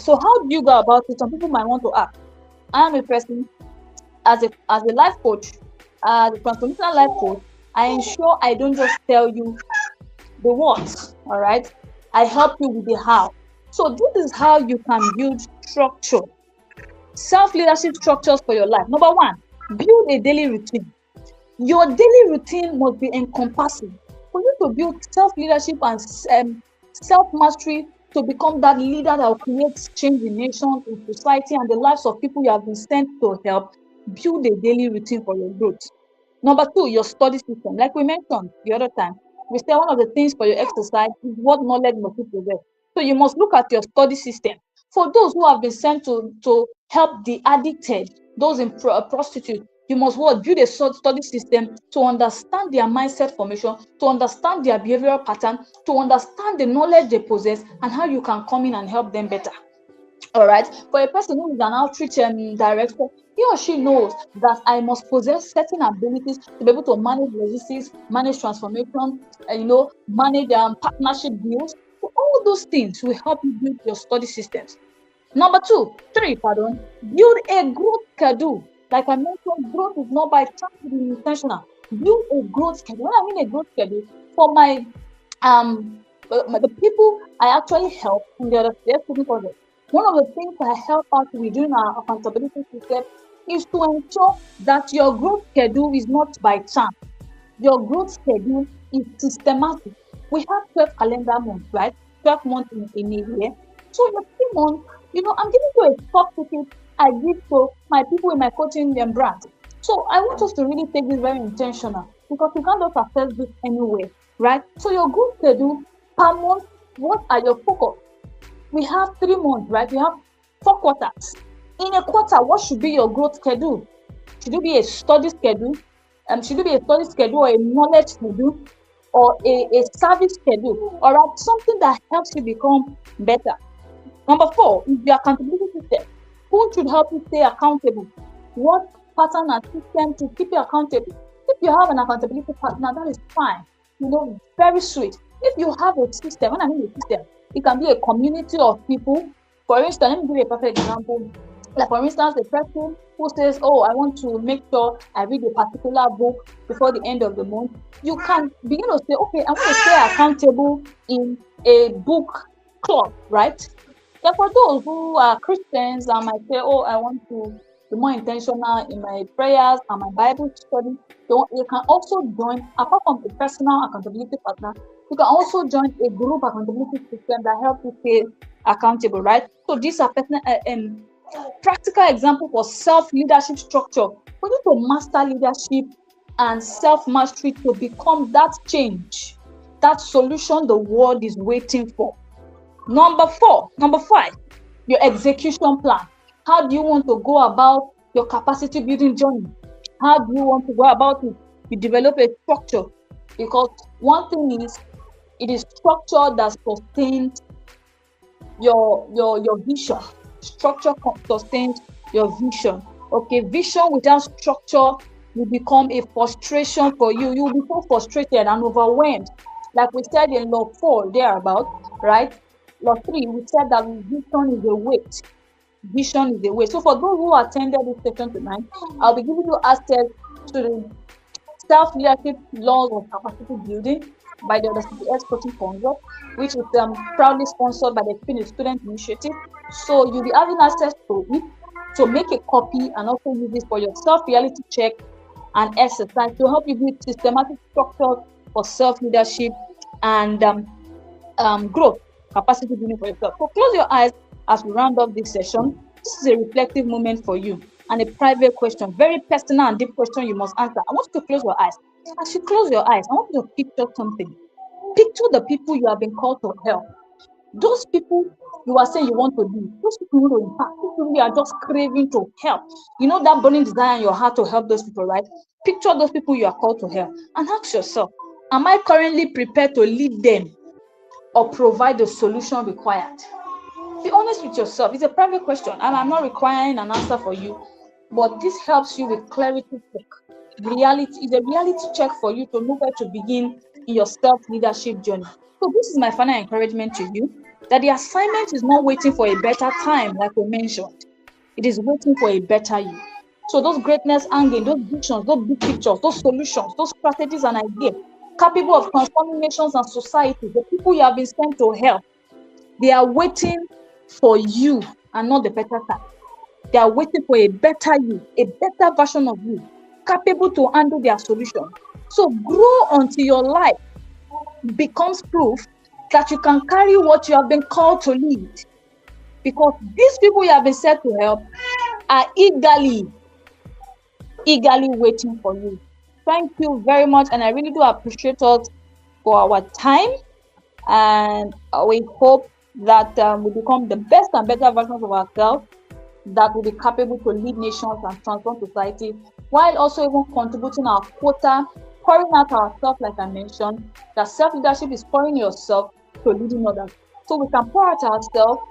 So how do you go about it? Some people might want to ask. I am a person, as a life coach, as a transformational life coach, I ensure I don't just tell you the what, all right? I help you with the how. So this is how you can build structure, self-leadership structures for your life. Number 1, build a daily routine. Your daily routine must be encompassing. For you to build self-leadership and self-mastery to become that leader that will create change in nations, in society, and the lives of people you have been sent to help. Build a daily routine for your growth. Number two, your study system. Like we mentioned the other time, we say one of the things for your exercise is what knowledge must you possess. So you must look at your study system. For those who have been sent to help the addicted, those in prostitute, you must what? Build a study system to understand their mindset formation, to understand their behavioral pattern, to understand the knowledge they possess, and how you can come in and help them better. All right. For a person who is an outreach director, he or she knows that I must possess certain abilities to be able to manage logistics, manage transformation, and manage partnership deals. So all those things will help you build your study systems. Number three, build a growth schedule. Like I mentioned, growth is not by chance, it is intentional. Build a growth schedule. When I mean a growth schedule, for the people I actually help in the other project, one of the things I help out with doing our accountability system is to ensure that your growth schedule is not by chance. Your growth schedule is systematic. We have 12 calendar months, right? 12 months in a year. So in the 3 months, I'm giving you a top ticket I give to my people in my coaching brand. So I want us to really take this very intentional, because you can't just access this anywhere, right? So your growth schedule per month, what are your focus? We have 3 months, right? We have 4 quarters. In a quarter, what should be your growth schedule? Should it be a study schedule? Should it be a study schedule or a knowledge schedule or a service schedule, or something that helps you become better? Number 4 is the accountability system. Who should help you stay accountable? What pattern and system to keep you accountable? If you have an accountability partner, that is fine. Very sweet. If you have a system, when I mean a system, it can be a community of people. For instance, let me give you a perfect example. Like for instance, a person who says, "Oh, I want to make sure I read a particular book before the end of the month." You can begin to say, "Okay, I want to stay accountable in a book club," right? Then for those who are Christians and might say, "Oh, I want to be more intentional in my prayers and my Bible study," you can also join, apart from a personal accountability partner, you can also join a group accountability system that helps you stay accountable, right? So these are personal practical example for self-leadership structure. For you to master leadership and self-mastery to become that change, that solution the world is waiting for. Number 5, your execution plan. How do you want to go about your capacity building journey? How do you want to go about it? You develop a structure, because one thing is, it is structure that sustains your vision. Structure sustains your vision. Okay, vision without structure will become a frustration for you. You will be so frustrated and overwhelmed. Like we said in law 4 thereabout, right? Law 3, we said that vision is a weight. Vision is a weight. So for those who attended this session tonight, I'll be giving you access to the self-leadership laws of capacity building by the ETSI Coaching Consult, which is proudly sponsored by the Finish Student Initiative. So you'll be having access to it. So make a copy and also use this for your self-reality check and exercise to help you build systematic structure for self-leadership and growth, capacity building for yourself. So close your eyes as we round up this session. This is a reflective moment for you and a private question, very personal and deep question you must answer. I want you to close your eyes. As you close your eyes, I want you to picture something. Picture the people you have been called to help. Those people you are saying you want to lead, those people you want to impact, people you are just craving to help. You know that burning desire in your heart to help those people, right? Picture those people you are called to help and ask yourself, am I currently prepared to lead them or provide the solution required? Be honest with yourself. It's a private question, and I'm not requiring an answer for you, but this helps you with clarity check. Reality is a reality check for you to know where to begin in your self-leadership journey. So this is my final encouragement to you, that the assignment is not waiting for a better time, like we mentioned. It is waiting for a better you. So those greatness hanging, those visions, those big pictures, those solutions, those strategies and ideas, capable of transforming nations and society, the people you have been sent to help, they are waiting for you and not the better time. They are waiting for a better you, a better version of you, capable to handle their solution. So grow until your life becomes proof that you can carry what you have been called to lead. Because these people you have been set to help are eagerly waiting for you. Thank you very much, and I really do appreciate us for our time, and we hope that we become the best and better versions of ourselves that will be capable to lead nations and transform society, while also even contributing our quota, pouring out ourselves, like I mentioned, that self-leadership is pouring yourself to leading others. So we can pour out ourselves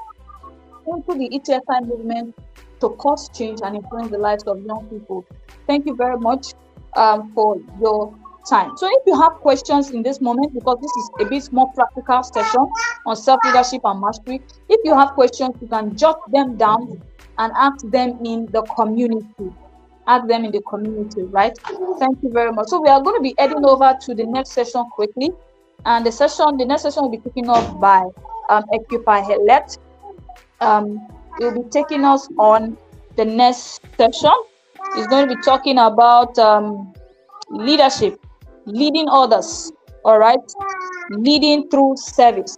into the ETSI movement to cause change and influence the lives of young people. Thank you very much for your time. So if you have questions in this moment, because this is a bit more practical session on self-leadership and mastery, if you have questions, you can jot them down and ask them in the community. Ask them in the community, right? Thank you very much. So we are going to be heading over to the next session quickly. And the next session will be taken up by Equipa-elect. Will be taking us on the next session. It's going to be talking about leadership, leading others. All right, leading through service.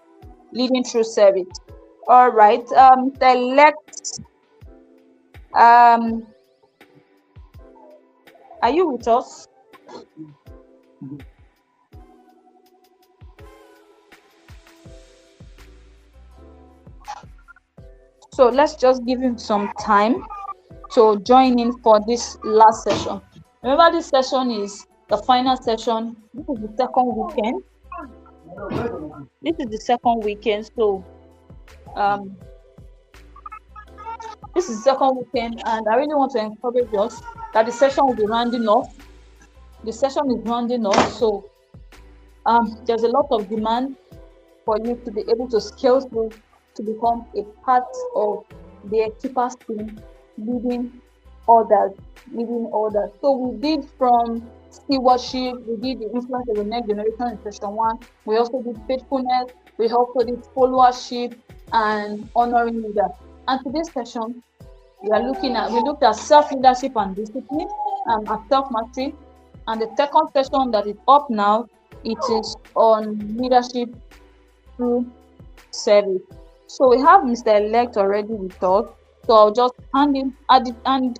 All right, select. Are you with us? So let's just give him some time to join in for this last session. Remember, this session is the final session. This is the second weekend. So this is the second weekend, and I really want to encourage us that the session will be rounding off. The session is rounding off, so there's a lot of demand for you to be able to scale through to become a part of the Equipa's team, leading others. So we did from stewardship, we did the influence of the next generation in session 1. We also did faithfulness, we also did followership and honoring leaders. And today's session, we looked at self-leadership and discipline and self-mastery. And the second session that is up now, it is on leadership through service. So we have Mr. Elect already with us. So I'll just hand it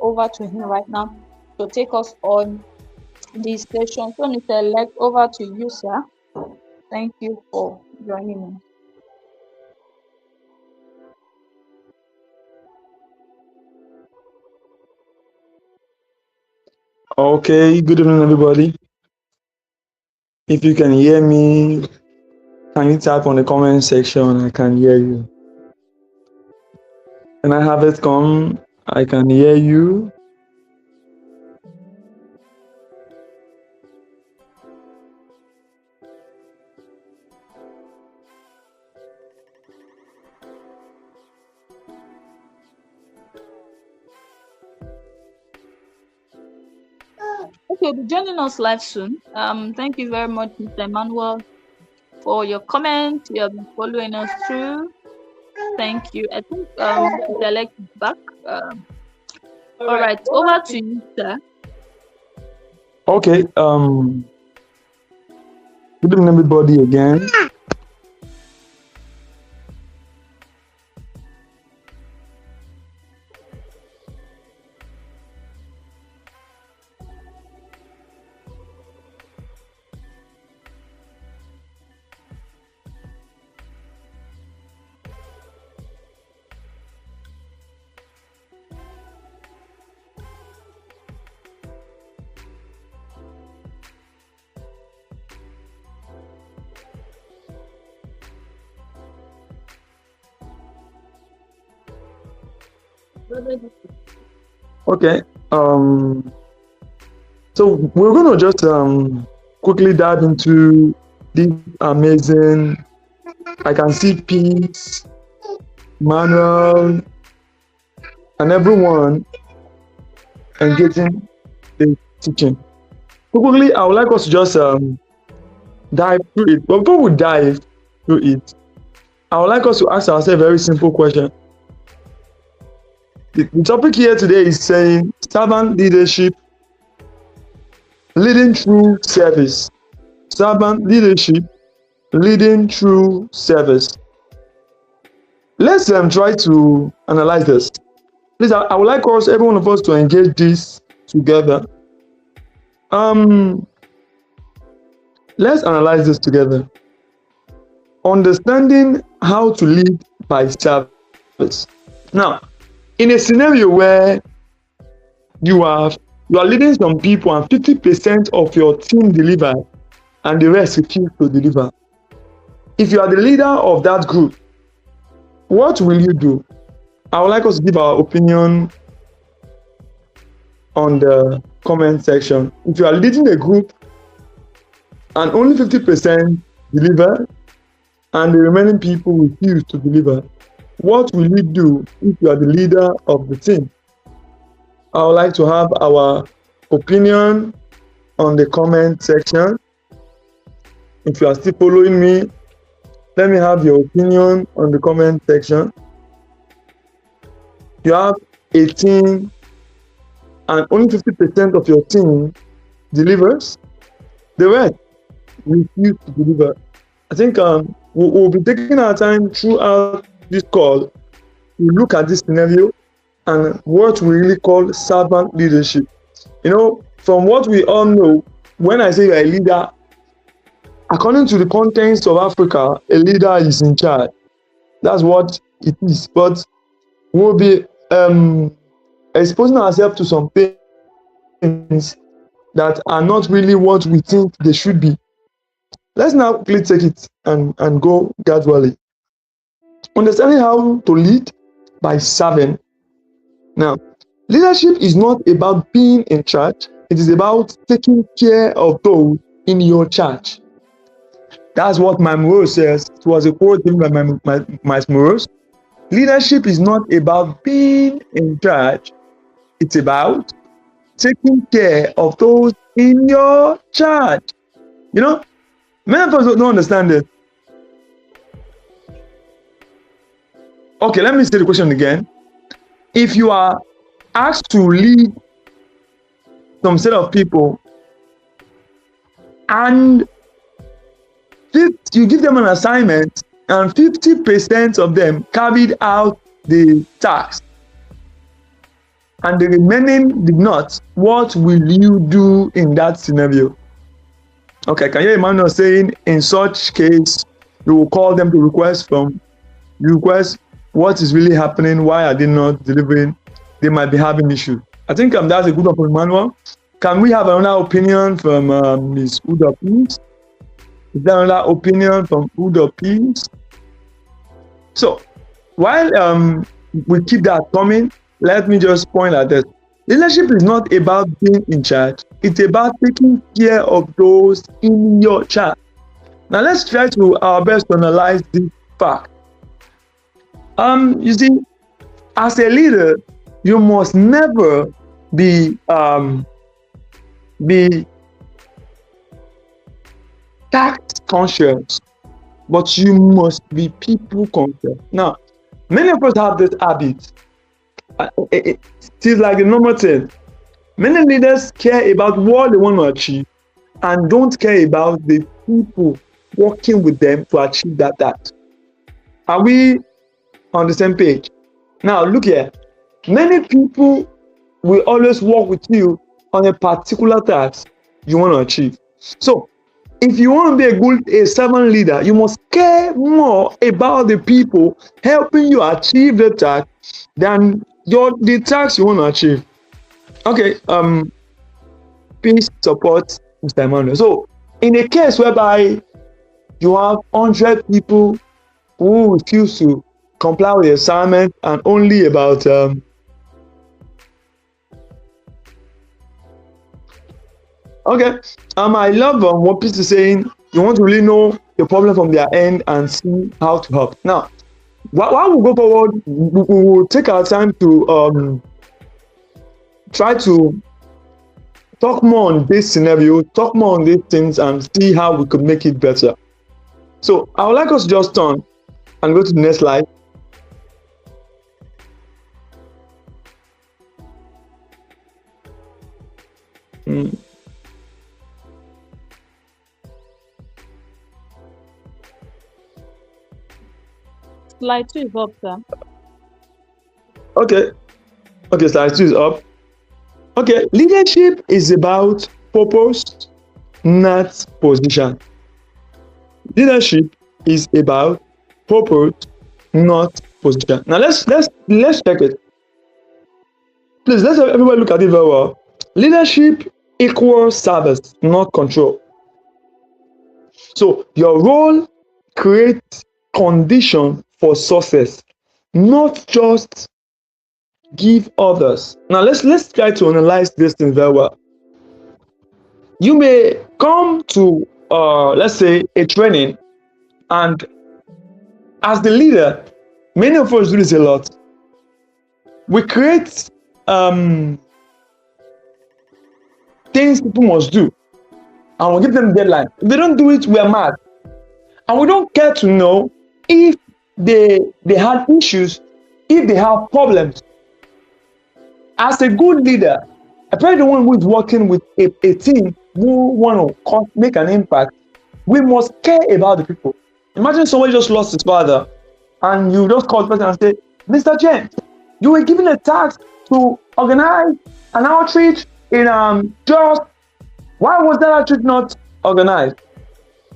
over to him right now to take us on this session. So Mr. Elect, over to you, sir. Thank you for joining me.
Okay, good evening, everybody. If you can hear me, can you type on the comment section? I can hear you. Can I have it come? I can hear you.
Okay, you'll be joining us live soon. Thank you very much, Mr. Emmanuel, for your comment. You have been following us through. Thank you. I think Mr. Elect is back. All right, over to you, sir.
Okay. Good evening, everybody, again. Okay. So we're gonna just quickly dive into this amazing. I can see Pete, Manuel, and everyone engaging the teaching. So quickly, I would like us to just dive through it. But before we dive through it, I would like us to ask ourselves a very simple question. The topic here today is saying servant leadership, leading through service. Servant leadership, leading through service. Let's try to analyze this. Please, I would like us, every one of us, to engage this together. Let's analyze this together. Understanding how to lead by service. Now, in a scenario where you are leading some people and 50% of your team deliver and the rest refuse to deliver. If you are the leader of that group, what will you do? I would like us to give our opinion on the comment section. If you are leading a group and only 50% deliver and the remaining people refuse to deliver, what will you do if you are the leader of the team? I would like to have our opinion on the comment section. If you are still following me, let me have your opinion on the comment section. You have a team and only 50% of your team delivers. The rest refuse to deliver. I think we'll be taking our time throughout this call to look at this scenario and what we really call servant leadership. You know, from what we all know, when I say you're a leader, according to the context of Africa, a leader is in charge. That's what it is. But we'll be exposing ourselves to some things that are not really what we think they should be. Let's now quickly take it and go gradually. Understanding how to lead by serving. Now, leadership is not about being in charge. It is about taking care of those in your charge. That's what my Morose says. It was a quote given by my Morose. Leadership is not about being in charge. It's about taking care of those in your charge. You know, many of us don't understand it. Okay, let me say the question again. If you are asked to lead some set of people and you give them an assignment and 50% of them carried out the task and the remaining did not, what will you do in that scenario? Okay, can you hear Emmanuel saying in such case you will call them to request what is really happening, why are they not delivering? They might be having issues. I think that's a good one for Emmanuel. Can we have another opinion from Ms. Uda, please? Is there another opinion from Uda, please? So, while we keep that coming, let me just point at this. Leadership is not about being in charge. It's about taking care of those in your charge. Now, let's try to our best to analyze this fact. You see, as a leader, you must never be tax conscious, but you must be people conscious. Now, many of us have this habit. It is like a normal thing. Many leaders care about what they want to achieve and don't care about the people working with them to achieve that. Are we on the same page? Now, look here. Many people will always work with you on a particular task you want to achieve. So, if you want to be a servant leader, you must care more about the people helping you achieve the task than the task you want to achieve. Okay, please support Mr. Emmanuel. So, in a case whereby you have 100 people who refuse to comply with the assignment and only about I love what Peace is saying. You want to really know the problem from their end and see how to help. Now, while we go forward, we will take our time to try to talk more on this scenario, talk more on these things, and see how we could make it better. So I would like us to just turn and go to the next slide.
slide 2 is up, sir.
Okay. Okay, slide 2 is up. Okay, leadership is about purpose, not position. Leadership is about purpose, not position. Now let's check it. Please, let's have everybody look at it very well. Leadership equals service, not control. So your role creates condition for success, not just give others. Now let's try to analyze this thing very well. You may come to let's say a training, and as the leader, many of us do this a lot. We create things people must do, and we give them deadline. If they don't do it, we are mad, and we don't care to know if they had issues, if they have problems. As a good leader, especially the one who is working with a team who want to make an impact, we must care about the people. Imagine somebody just lost his father, and you just call the person and say, Mr. James, you were given a task to organize an outreach in Jos. Why was that outreach not organized?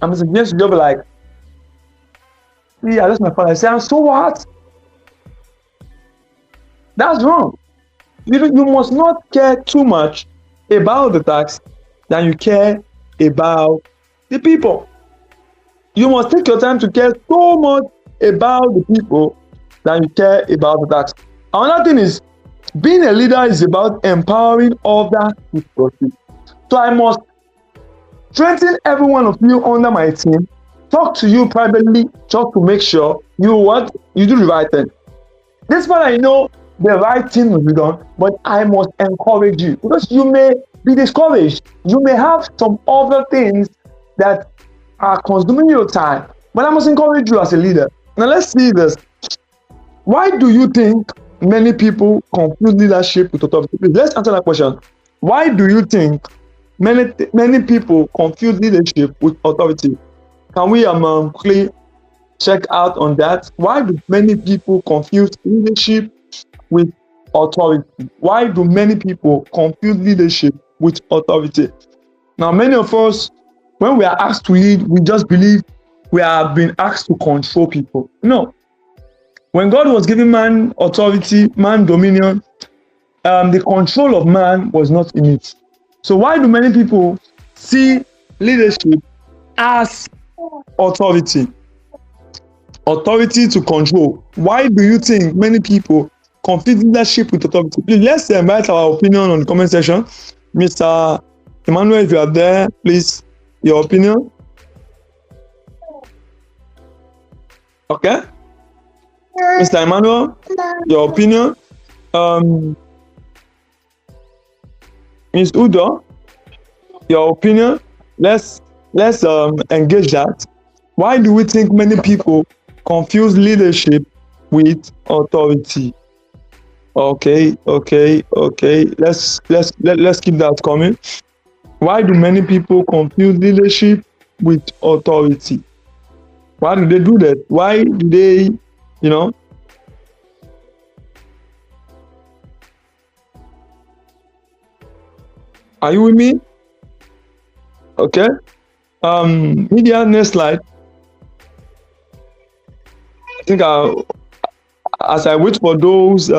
And Mr. James will be like, yeah, that's my father. I say, and so what? That's wrong. You must not care too much about the task than you care about the people. You must take your time to care so much about the people than you care about the task. Another thing is, being a leader is about empowering others to succeed. So I must strengthen every one of you under my team, talk to you privately, just to make sure you do the right thing. This part I know the right thing will be done, but I must encourage you, because you may be discouraged. You may have some other things that are consuming your time, but I must encourage you as a leader. Now let's see this. Why do you think many people confuse leadership with authority? Please, let's answer that question. Why do you think many people confuse leadership with authority? Can we quickly check out on that? Why do many people confuse leadership with authority? Why do many people confuse leadership with authority? Now, many of us, when we are asked to lead, we just believe we have been asked to control people. No. When God was giving man authority, man dominion, the control of man was not in it. So why do many people see leadership as authority? Authority to control. Why do you think many people confuse leadership with authority? Please, let's invite our opinion on the comment section. Mr. Emmanuel, if you are there, please, your opinion. Okay. Mr. Emmanuel, your opinion. Ms. Udo, your opinion. Let's engage that. Why do we think many people confuse leadership with authority? Okay. Let's keep that coming. Why do many people confuse leadership with authority? Why do they do that? Why do they, Are you with me? Okay. Media, next slide. I think as I wait for those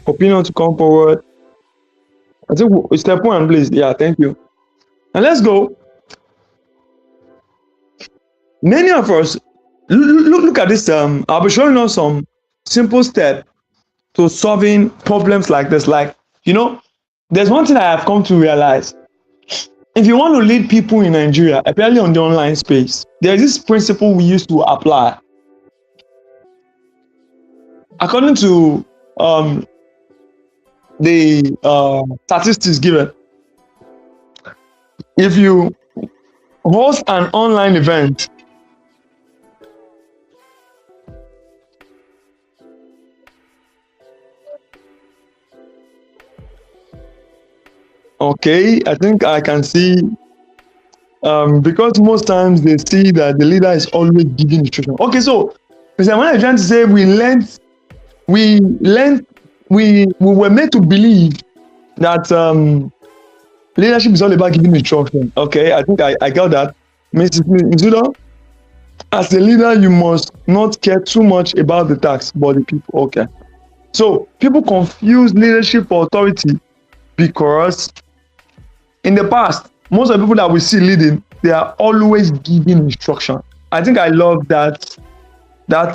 opinions to come forward, I think step one, please. Yeah, thank you. And let's go. Many of us look at this. I'll be showing us some simple steps to solving problems like this. Like, there's one thing I have come to realize. If you want to lead people in Nigeria, especially on the online space, there's this principle we used to apply. According to the statistics given, if you host an online event, okay, I think I can see, because most times they see that the leader is always giving instruction. Okay, so Because when I'm trying to say we learned, we were made to believe that leadership is all about giving instruction. Okay, I think I got that. Mrs. Mizudo, as a leader, you must not care too much about the task, but the people. Okay. So people confuse leadership for authority because in the past, most of the people that we see leading, they are always giving instruction. I think I love that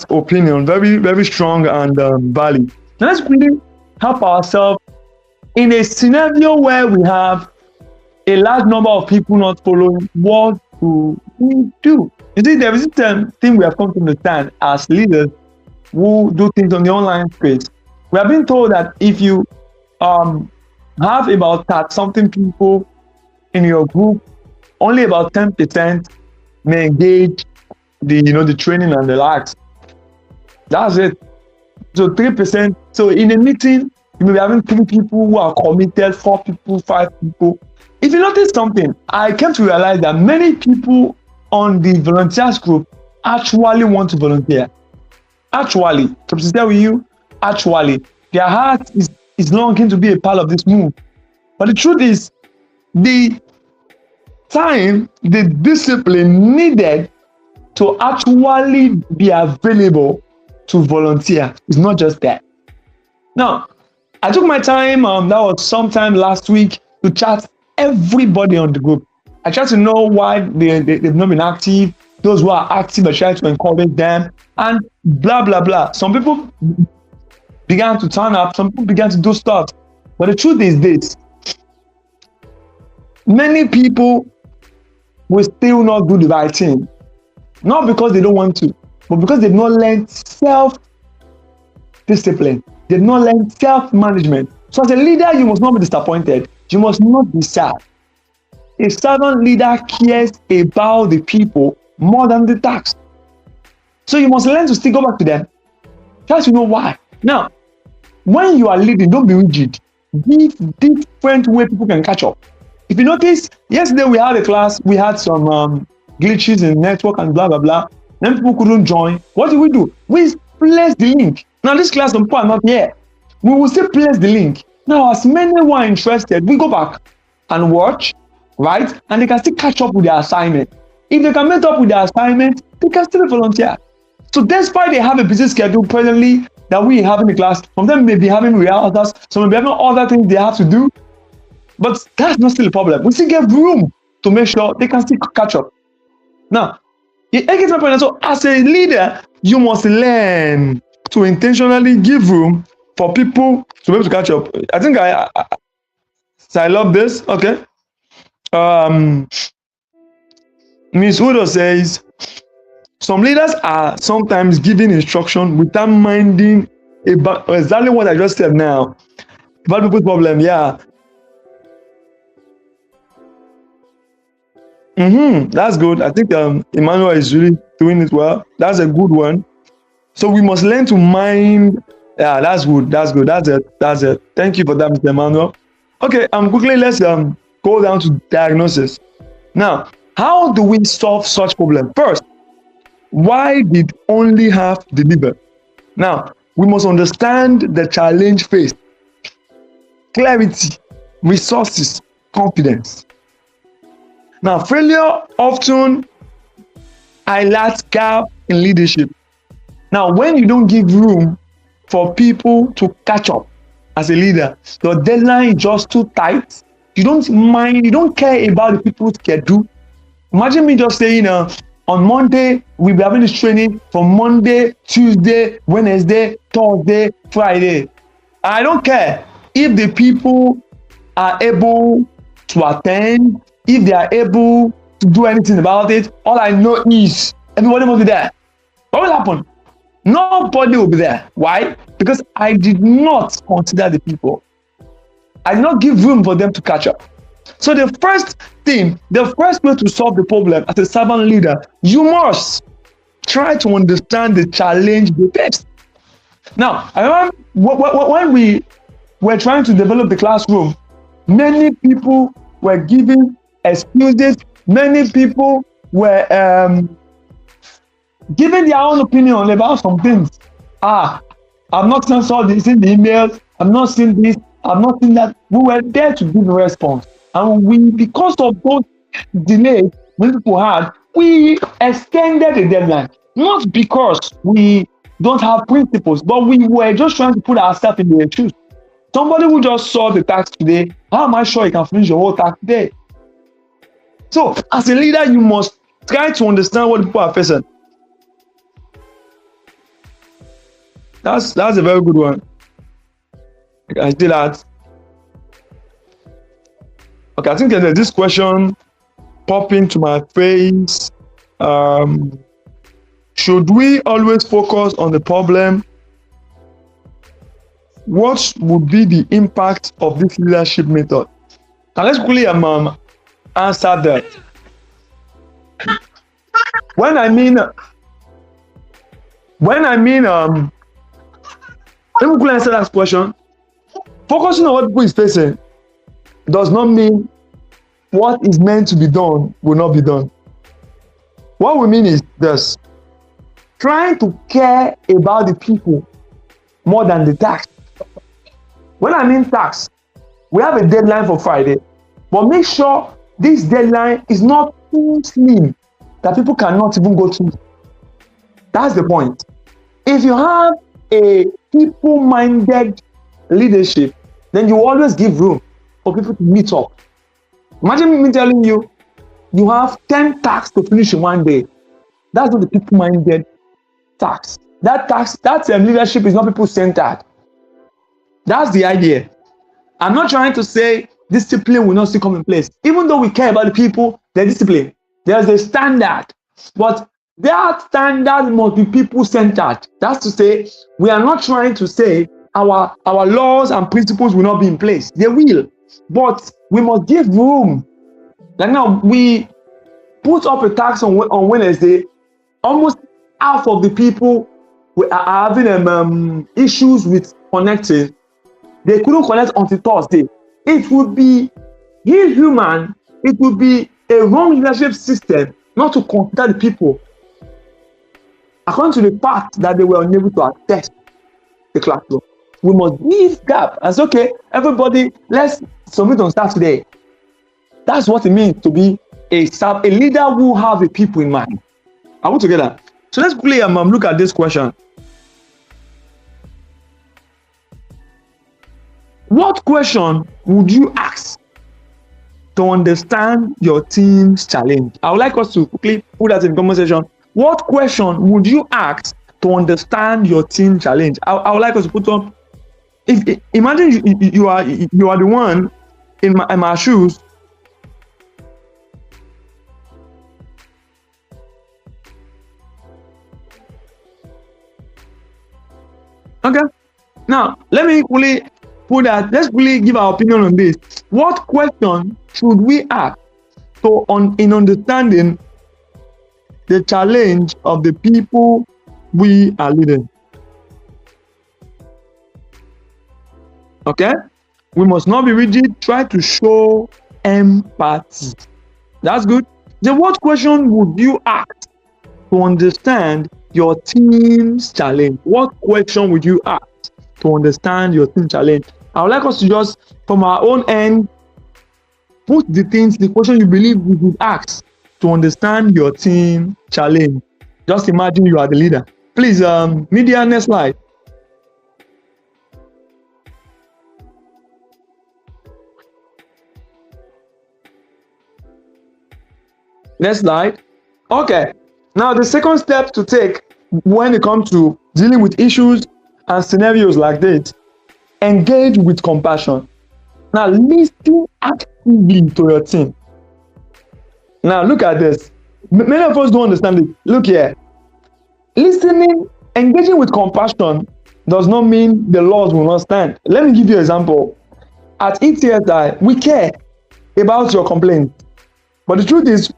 opinion, very, very strong and valid. Now let's really help ourselves in a scenario where we have a large number of people not following. What do we do? You see, there is this thing we have come to understand as leaders who do things on the online space. We have been told that if you have about 30 something people in your group, only about 10% may engage the training and the likes. That's it. So 3%. So in a meeting, you may be having 3 people who are committed, 4 people, 5 people. If you notice something, I came to realize that many people on the volunteers group actually want to volunteer. Actually, to be sincere with you, actually, their heart is longing to be a part of this move. But the truth is, the time, the discipline needed to actually be available to volunteer is not just that. Now, I took my time, that was sometime last week, to chat everybody on the group. I tried to know why they've not been active. Those who are active, I tried to encourage them, and blah, blah, blah. Some people began to turn up, some people began to do stuff. But the truth is this: many people will still not do the right thing. Not because they don't want to, but because they've not learned self-discipline. They've not learned self-management. So as a leader, you must not be disappointed. You must not be sad. A servant leader cares about the people more than the task. So you must learn to still go back to them. Try to know why. Now, when you are leading, don't be rigid. Give different way people can catch up. If you notice, yesterday we had a class, we had some glitches in network and blah, blah, blah. Then people couldn't join. What do? We place the link. Now this class, some people are not here. We will still place the link. Now, as many who are interested, we go back and watch, right? And they can still catch up with their assignment. If they can meet up with their assignment, they can still volunteer. So despite they have a busy schedule presently that we have in the class, some of them may be having rehearsals, some may be having other things they have to do. But that's not still a problem. We still get room to make sure they can still catch up. Now, I get my point. So as a leader, you must learn to intentionally give room for people to be able to catch up. I think I love this. Okay. Ms. Udo says, some leaders are sometimes giving instruction without minding about exactly what I just said now. About people's problem, yeah. That's good. I think Emmanuel is really doing it well. That's a good one. So we must learn to mind. Yeah, that's good. That's good. That's it. Thank you for that, Mr. Emmanuel. Okay, quickly let's go down to diagnosis. Now, how do we solve such problem? First, why did only half deliver? Now, we must understand the challenge faced. Clarity, resources, confidence. Now, failure often highlights gap in leadership. Now, when you don't give room for people to catch up as a leader, your deadline is just too tight. You don't mind, you don't care about the people's schedule. Imagine me just saying, on Monday, we'll be having this training from Monday, Tuesday, Wednesday, Thursday, Friday. I don't care if the people are able to attend, if they are able to do anything about it. All I know is everybody must be there. What will happen? Nobody will be there. Why? Because I did not consider the people. I did not give room for them to catch up. So the first way to solve the problem as a servant leader, you must try to understand the challenge they face. Now, I remember when we were trying to develop the classroom, many people were giving excuses. Many people were giving their own opinion about some things. I've not seen the emails, I've not seen this, I've not seen that. We were there to give a response. And we, because of those delays when people had, we extended the deadline. Not because we don't have principles, but we were just trying to put ourselves in their shoes. Somebody who just saw the task today, how am I sure you can finish your whole task today? So, as a leader, you must try to understand what people are facing. That's a very good one. I see that. Okay, I think there's this question pop into my face. Should we always focus on the problem? What would be the impact of this leadership method? Now let's quickly answer that. When I mean, let me quickly answer that question. Focusing on what people is facing does not mean what is meant to be done will not be done. What we mean is this: trying to care about the people more than the task. When I mean task, we have a deadline for Friday, but make sure this deadline is not too slim that people cannot even go through. That's the point. If you have a people-minded leadership, then you always give room for people to meet up. Imagine me telling you, you have 10 tasks to finish in one day. That's not the people-minded task. That leadership is not people-centered. That's the idea. I'm not trying to say discipline will not still come in place. Even though we care about the people, there's discipline. There's a standard. But that standard must be people-centered. That's to say, we are not trying to say our laws and principles will not be in place. They will. But we must give room. Like now, we put up a tax on Wednesday. Almost half of the people are having issues with connecting. They couldn't connect until Thursday. It would be inhuman. It would be a wrong leadership system not to consider the people according to the fact that they were unable to access the classroom. We must give gap and say, okay, everybody, let's submit on Saturday. That's what it means to be a leader who have the people in mind. Are we together? So let's quickly look at this question. What question would you ask to understand your team's challenge? I would like us to quickly put that in the comment section. What question would you ask to understand your team challenge? I would like us to put on. Imagine you are the one in my shoes. Okay. Now let me quickly put that. Let's really give our opinion on this. What question should we ask in understanding the challenge of the people we are leading? Okay? We must not be rigid. Try to show empathy. That's good. Then what question would you ask to understand your team's challenge? What question would you ask to understand your team challenge? I would like us to just, from our own end, put the question you believe we would ask to understand your team challenge. Just imagine you are the leader. Please, media, next slide. Next slide. Okay. Now, the second step to take when it comes to dealing with issues and scenarios like this, engage with compassion. Now, listen actively to your team. Now, look at this. Many of us don't understand it. Look here. Listening, engaging with compassion does not mean the laws will not stand. Let me give you an example. At ETSI, we care about your complaint. But the truth is,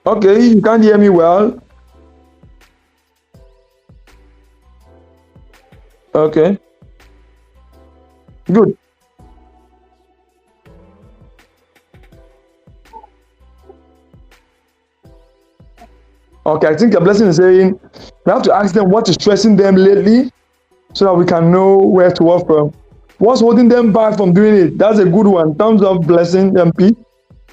okay, you can't hear me well. Okay. Good. Okay, I think a blessing is saying we have to ask them what is stressing them lately so that we can know where to work from. What's holding them back from doing it? That's a good one. Thumbs up, blessing, MP.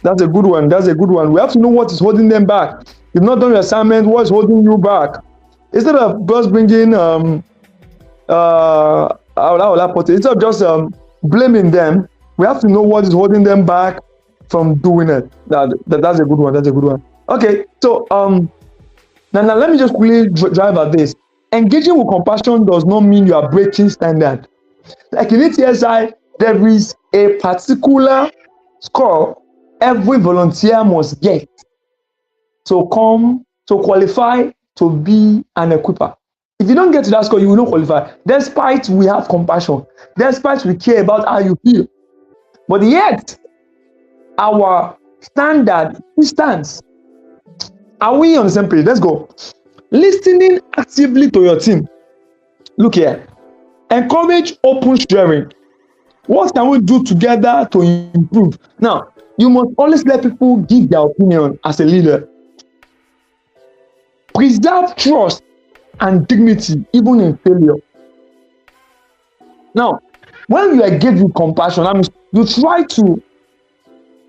That's a good one. That's a good one. We have to know what is holding them back. You've not done your assignment, what is holding you back? Instead of just bringing instead of just blaming them, we have to know what is holding them back from doing it. That's a good one. That's a good one. Okay, so now let me just quickly drive at this. Engaging with compassion does not mean you are breaking standard. Like in ETSI, there is a particular score every volunteer must get to qualify to be an equiper. If you don't get to that score, you will not qualify. Despite we have compassion, despite we care about how you feel, but yet our standard stands. Are we on the same page? Let's go. Listening actively to your team. Look here. Encourage open sharing. What can we do together to improve? Now, you must always let people give their opinion as a leader. Preserve trust and dignity even in failure. Now, when you engage with compassion, that means you try to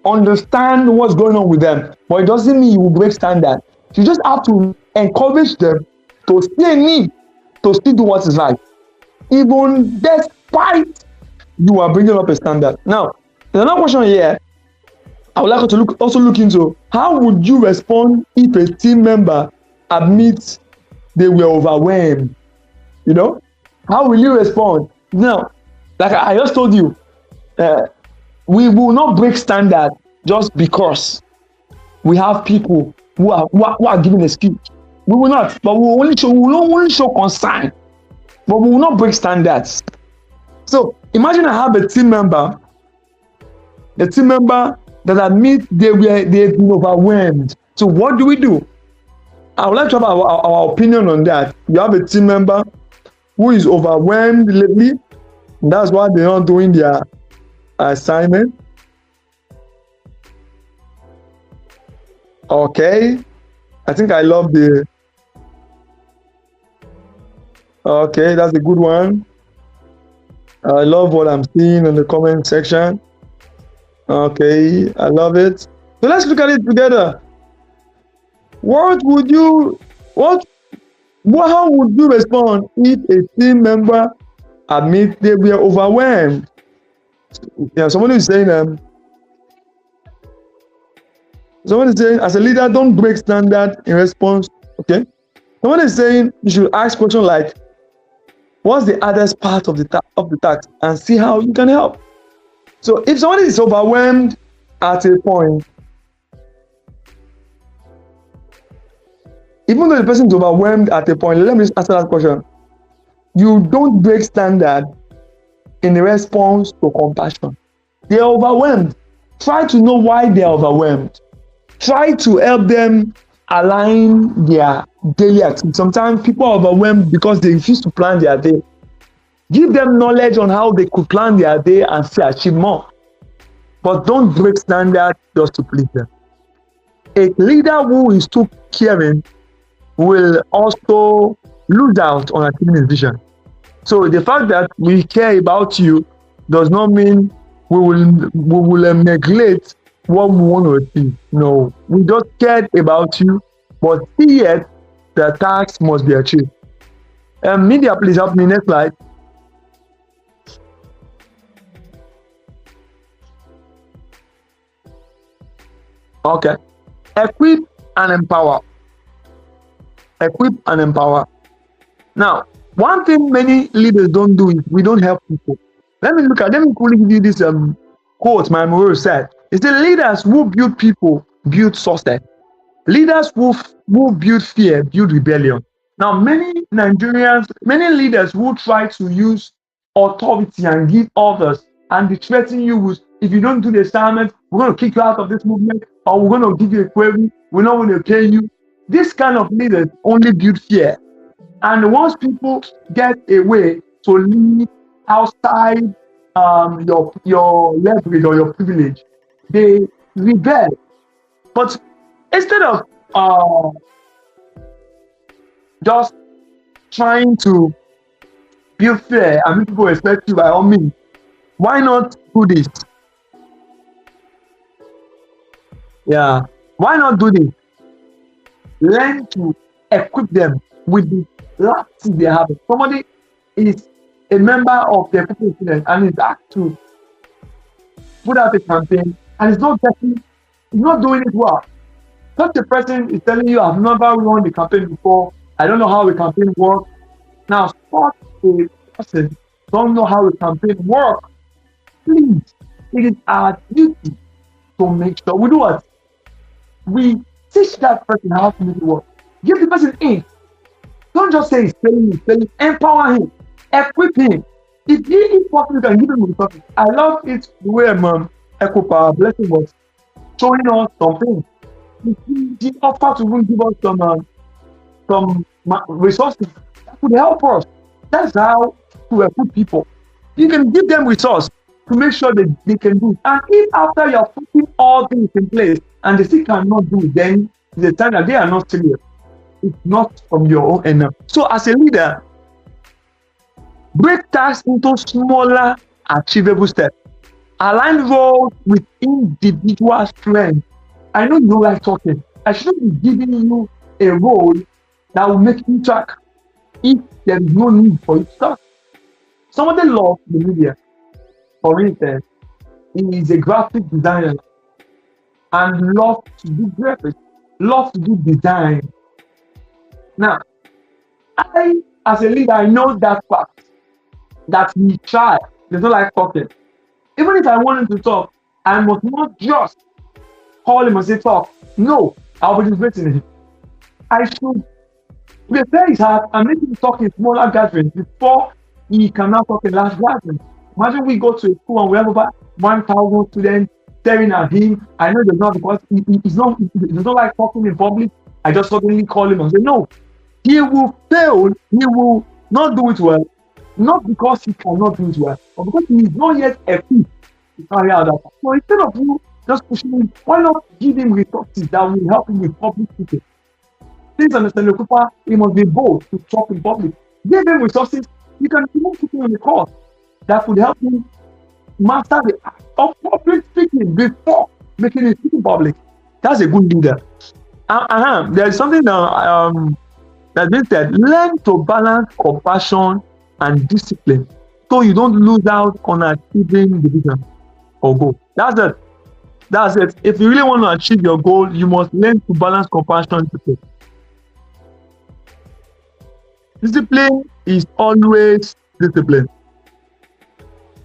understand what's going on with them, but it doesn't mean you will break standard. You just have to encourage them to see a need to still do what is right, even despite you are bringing up a standard. Now, there's another question here. I would like you to also look into how would you respond if a team member admits they were overwhelmed? You know, how will you respond? Now, like I just told you, we will not break standard just because we have people who are giving excuse. We will not, but we will only show concern, but we will not break standards. So imagine I have a team member that admit they've been overwhelmed. So what do? I would like to have our opinion on that. You have a team member who is overwhelmed lately. That's why they're not doing their assignment. Okay. I think I love the... Okay, that's a good one. I love what I'm seeing in the comment section. Okay, I love it. So let's look at it together. How would you respond if a team member admit they were overwhelmed? Yeah, someone is saying as a leader, don't break standard in response. Okay. Someone is saying you should ask questions like, what's the hardest part of the task, and see how you can help. So if someone is overwhelmed at a point, even though the person is overwhelmed at a point, let me just answer that question. You don't break standard in response to compassion. They are overwhelmed. Try to know why they are overwhelmed. Try to help them align their daily activities. Sometimes people are overwhelmed because they refuse to plan their day. Give them knowledge on how they could plan their day and still achieve more. But don't break standards just to please them. A leader who is too caring will also lose out on achieving his vision. So the fact that we care about you does not mean we will neglect what we want to achieve. No, we just care about you, but yet the task must be achieved. Media, please help me. Next slide. Okay. Equip and empower. Equip and empower. Now, one thing many leaders don't do is we don't help people. Let me quickly give you this quote my Moro said. It's the leaders who build people, build success. Leaders who build fear, build rebellion. Now, many Nigerians, many leaders who try to use authority and give orders and they threaten you with, if you don't do the assignment, we're going to kick you out of this movement, or we're going to give you a query, we're not going to pay you. This kind of leaders only build fear. And once people get a way to live outside your leverage or your privilege, they rebel. But instead of just trying to feel fair and make people respect you by all means. Why not do this? Yeah. Why not do this? Learn to equip them with the last thing they have. Somebody is a member of the people student and is asked to put out a campaign and is not getting, is not doing it well. Such a person is telling you, I've never run the campaign before. I don't know how a campaign works. Now, such a person don't know how a campaign works. Please, it is our duty to make sure we do what? We teach that person how to make it work. Give the person in. Don't just say he's failing. Empower him. Equip him. If he is possible, you can give him resources. I love it the way Echo Power Blessing was showing us something. He offered to even give us some resources that could help us. That's how to equip people. You can give them resources to make sure that they can do it. And if after you're putting all things in place and they still cannot do it, then the time that they are not serious. It's not from your own end. So as a leader, break tasks into smaller, achievable steps. Align roles with individual strengths. I know you don't like talking. I shouldn't be giving you a role that will make you talk if there is no need for you to talk. Somebody loves the media. For instance, he is a graphic designer and loves to do graphics, loves to do design. Now, I, as a leader, I know that fact that he tried. They don't like talking. Even if I want him to talk, I must not just call him and say talk. No, I'll be debating him. I should prepare his heart and make him talk in smaller gatherings before he can now talk in large gatherings. Imagine we go to a school and we have over 1,000 students staring at him. I know there's not because he does not like talking in public. I just suddenly call him and say, no, he will fail, he will not do it well, not because he cannot do it well, but because he is not yet equipped to carry out that. So instead of you just pushing him, why not give him resources that will help him with public speaking? Please understand, Cooper, he must be bold to talk in public. Give him resources, you can even put him in the course that could help him master the art of public speaking before making it speaking public. That's a good leader. There's something that's been said. Learn to balance compassion and discipline so you don't lose out on achieving the vision or goal. That's it. That's it. If you really want to achieve your goal, you must learn to balance compassion and discipline. Discipline is always discipline.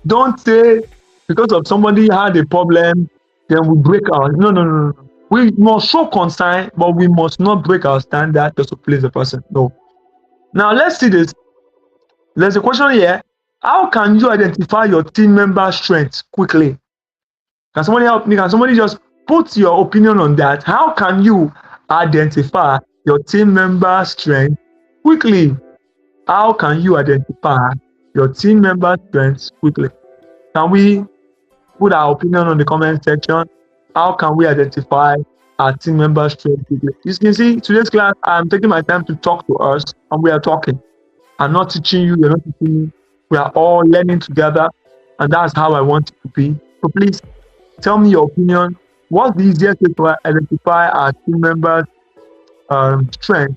Don't say because of somebody had a problem, then we break our. No. We must show concern, but we must not break our standard just to please the person. No. Now let's see this. There's a question here. How can you identify your team member strengths quickly? Can somebody help me? Can somebody just put your opinion on that? How can you identify your team member strengths quickly? How can you identify your team member strengths quickly? Can we put our opinion on the comment section? How can we identify our team member strengths quickly? You can see today's class, I'm taking my time to talk to us and we are talking. I'm not teaching you, you're not teaching me. We are all learning together and that's how I want it to be. So please tell me your opinion. What's the easiest way to identify our team members' strengths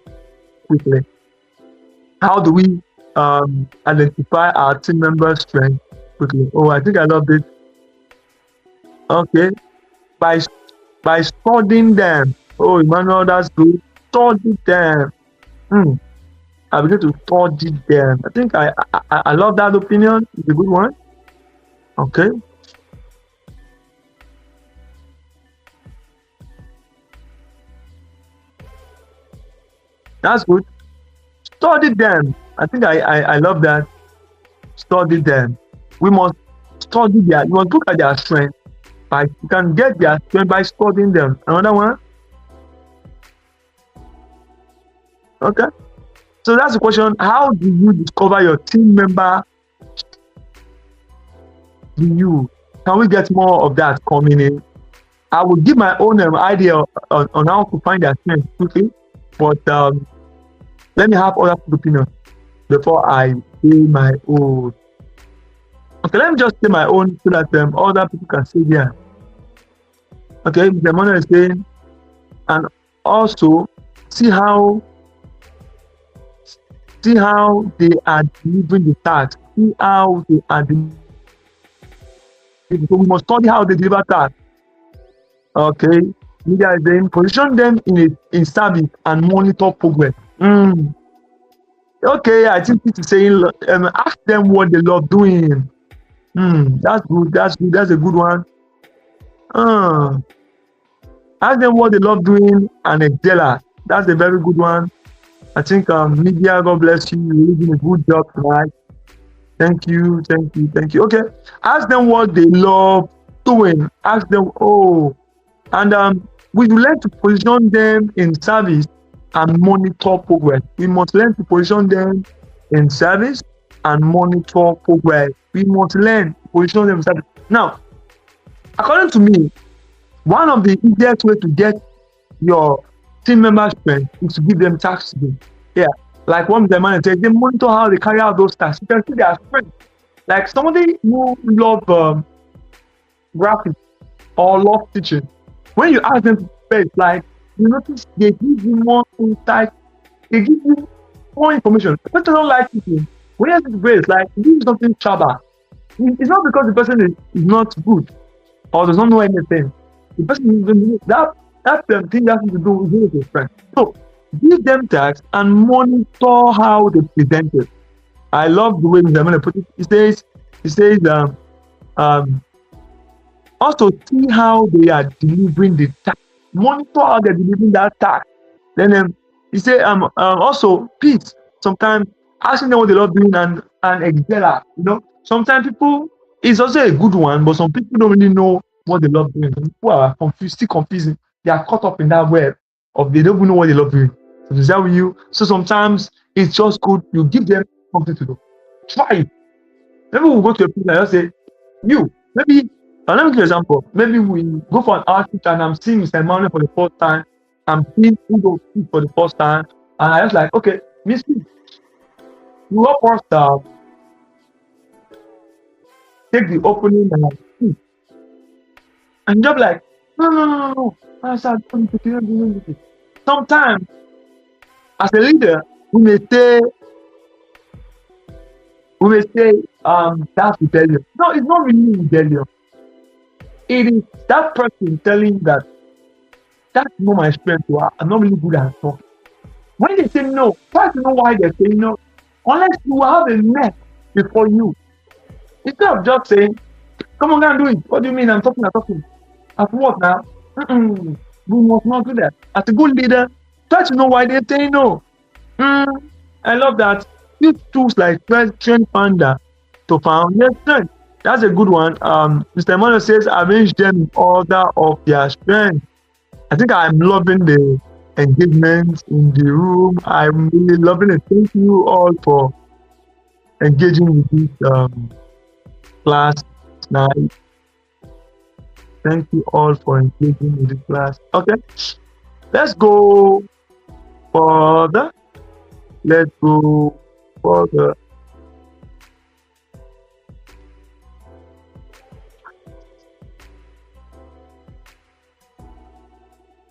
quickly? How do we identify our team members' strengths quickly? Oh, I think I love it. Okay. By studying them. Oh, Emmanuel, that's good. Study them. I begin to study them. I think I love that opinion. It's a good one. Okay. That's good. Study them. I think I love that. Study them. We must study their. You must look at their strength. You can get their strength by studying them. Another one. Okay. So that's the question. How do you discover your team member? Can we get more of that coming in? I will give my own idea on how to find their strength quickly, but Let me have other people's opinion before I say my own. Okay, let me just say my own so that other people can say there. Okay, the money is saying, and also see how they are delivering the task. See how they are delivering. So we must study how they deliver task. Okay, media is saying position them in service and monitor progress. Okay, I think it is saying ask them what they love doing. That's good. That's good. That's a good one. Ask them what they love doing and excel at. That's a very good one. I think media, God bless you. You're really doing a good job tonight. Thank you, thank you, thank you. Okay, ask them what they love doing. Ask them, and we learn to position them in service and monitor progress. We must learn to position them in service and monitor progress. We must learn to position them in service. Now, according to me, one of the easiest way to get your team members' strength is to give them tasks to do. Yeah, like one of the man said, they monitor how they carry out those tasks. You can see their strength. Like somebody who love graphics or love teaching, when you ask them to prepare, like you notice they give you more insight, they give you more information. The person don't like teaching. When you ask them to prepare, it's like give you something shabba. It's not because the person is not good or does not know anything. The person that thing has to do with his friend. So give them tasks and monitor how they present it. I love the way Mr. put it. He says also see how they are delivering the task. Monitor how they're delivering that task. Then he said also peace. Sometimes asking them what they love doing and excel at. Sometimes people, it's also a good one, but some people don't really know what they love doing. Some people are confused, still confusing. They are caught up in that web of they don't even know what they love doing. So is that with you? So sometimes it's just good you give them something to do. Try it. Maybe we'll go to a place and just say, maybe, let me give you an example. Maybe we go for an outreach and I'm seeing Mr. Emmanuel for the first time. I'm seeing Udo for the first time. And I was like, okay, Miss P, you help us take the opening and like, and just like, no. Sometimes, as a leader, we may say that's rebellion. No, it's not really rebellion. It is that person telling that that's not my strength. I'm not really good at talking. When they say no, try to know why they're saying no. Unless you have a mess before you. Instead of just saying, come on, go and do it. What do you mean? I'm talking. At what now? We must not do that. As a good leader, try to know why they're saying no. I love that. Use tools like Strength Finder to found their strength. That's a good one. Mr. Emmanuel says, arrange them in order of their strength. I think I'm loving the engagement in the room. I'm really loving it. Thank you all for engaging with this class tonight. Thank you all for engaging with this class. Okay, let's go further. Let's go further.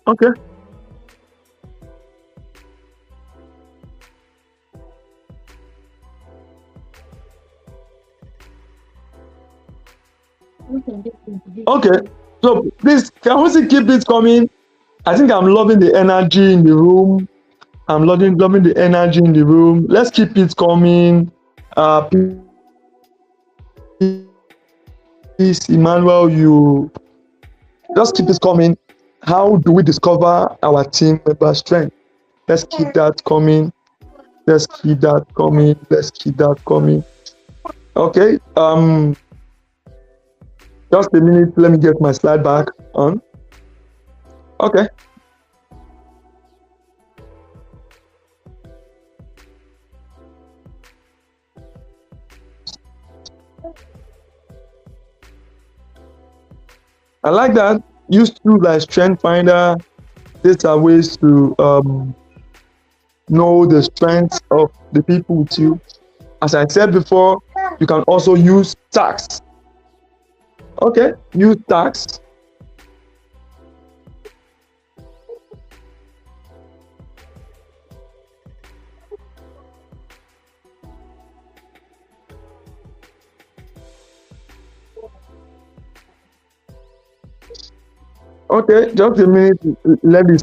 Okay. Okay. So please, can we keep it coming? I think I'm loving the energy in the room. I'm loving the energy in the room. Let's keep it coming. Please, Emmanuel, you just keep it coming. How do we discover our team member strength? Let's keep that coming. Let's keep that coming. Let's keep that coming. Okay. Just a minute. Let me get my slide back on. Okay. I like that. Use tools like Strength Finder. These are ways to know the strengths of the people with you. As I said before, you can also use tax. Okay, use tax. Okay, just a minute. Let me.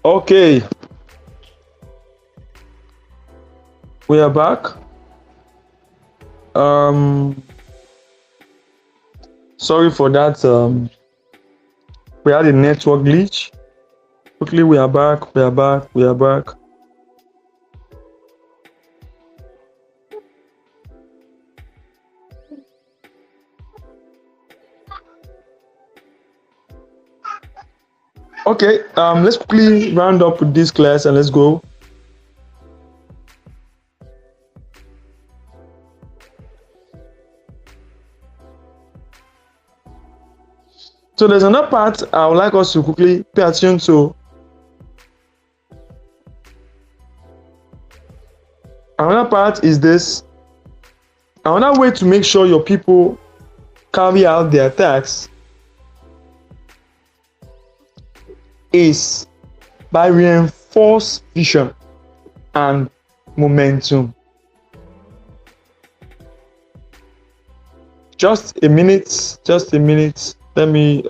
Okay, we are back. Sorry for that. We had a network glitch. Quickly, we are back. We are back. We are back. Okay, let's quickly round up with this class and let's go. So there's another part I would like us to quickly pay attention to. Another part is this. Another way to make sure your people carry out their tasks is by reinforced vision and momentum. Just a minute. Let me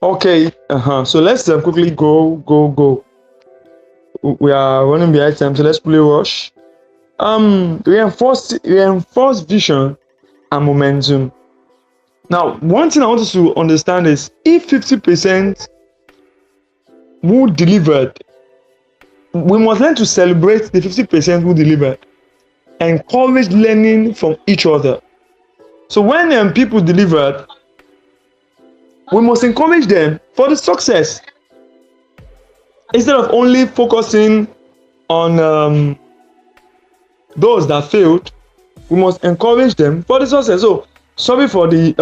okay. So let's quickly go. We are running behind time, so let's play rush. Reinforced vision and momentum. Now, one thing I want us to understand is if 50% who delivered, we must learn to celebrate the 50% who delivered, encourage learning from each other. So when people delivered, we must encourage them for the success instead of only focusing on those that failed. We must encourage them for the success. So sorry for the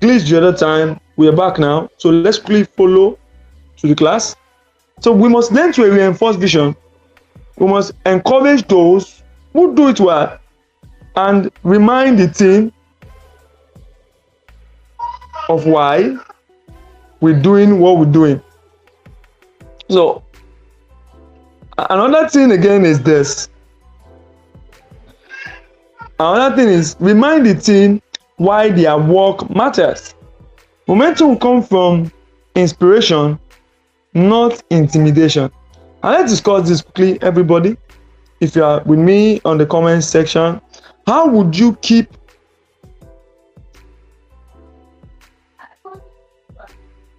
glitch the other time. We are back now, so let's quickly follow to the class. So we must learn to reinforce vision. We must encourage those who do it well and remind the team of why we're doing what we're doing. So another thing again is this. Another thing is remind the team why their work matters. Momentum comes from inspiration, not intimidation. And let's discuss this quickly, everybody. If you are with me on the comment section, how would you keep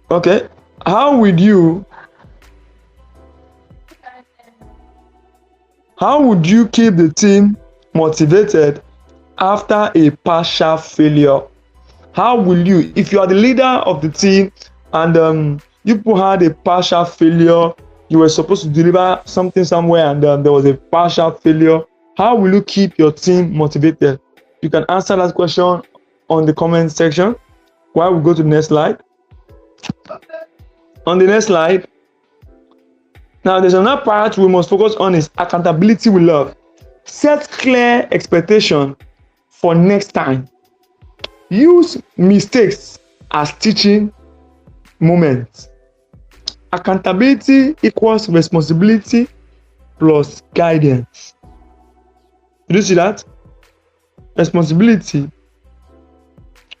how would you keep the team motivated after a partial failure? How will you, if you are the leader of the team and you people had a partial failure, you were supposed to deliver something somewhere and there was a partial failure, how will you keep your team motivated? You can answer that question on the comment section while we go to the next slide. On the next slide, now there's another part we must focus on is accountability with love. Set clear expectation for next time. Use mistakes as teaching moments. Accountability equals responsibility plus guidance. Did you see that? Responsibility.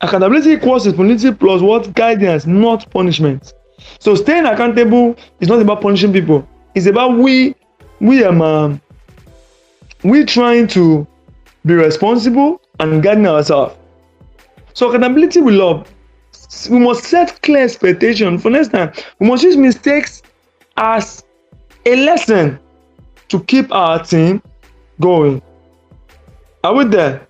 Accountability equals responsibility plus what? Guidance, not punishment. So staying accountable is not about punishing people. It's about we trying to be responsible and guiding ourselves. So accountability with love. We must set clear expectation for next time. We must use mistakes as a lesson to keep our team going. Are we there?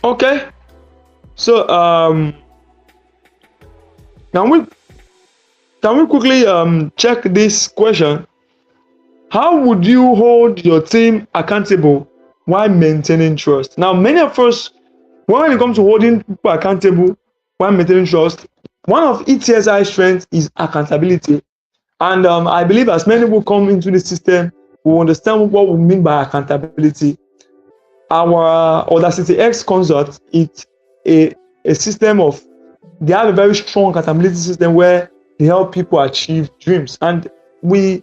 Okay. So can we quickly check this question? How would you hold your team accountable while maintaining trust? Now, many of us, when it comes to holding people accountable while maintaining trust, one of ETSI strengths is accountability. And I believe as many people come into the system, we understand what we mean by accountability. Our Audacity X consult, it's a system of, they have a very strong accountability system where they help people achieve dreams. And we,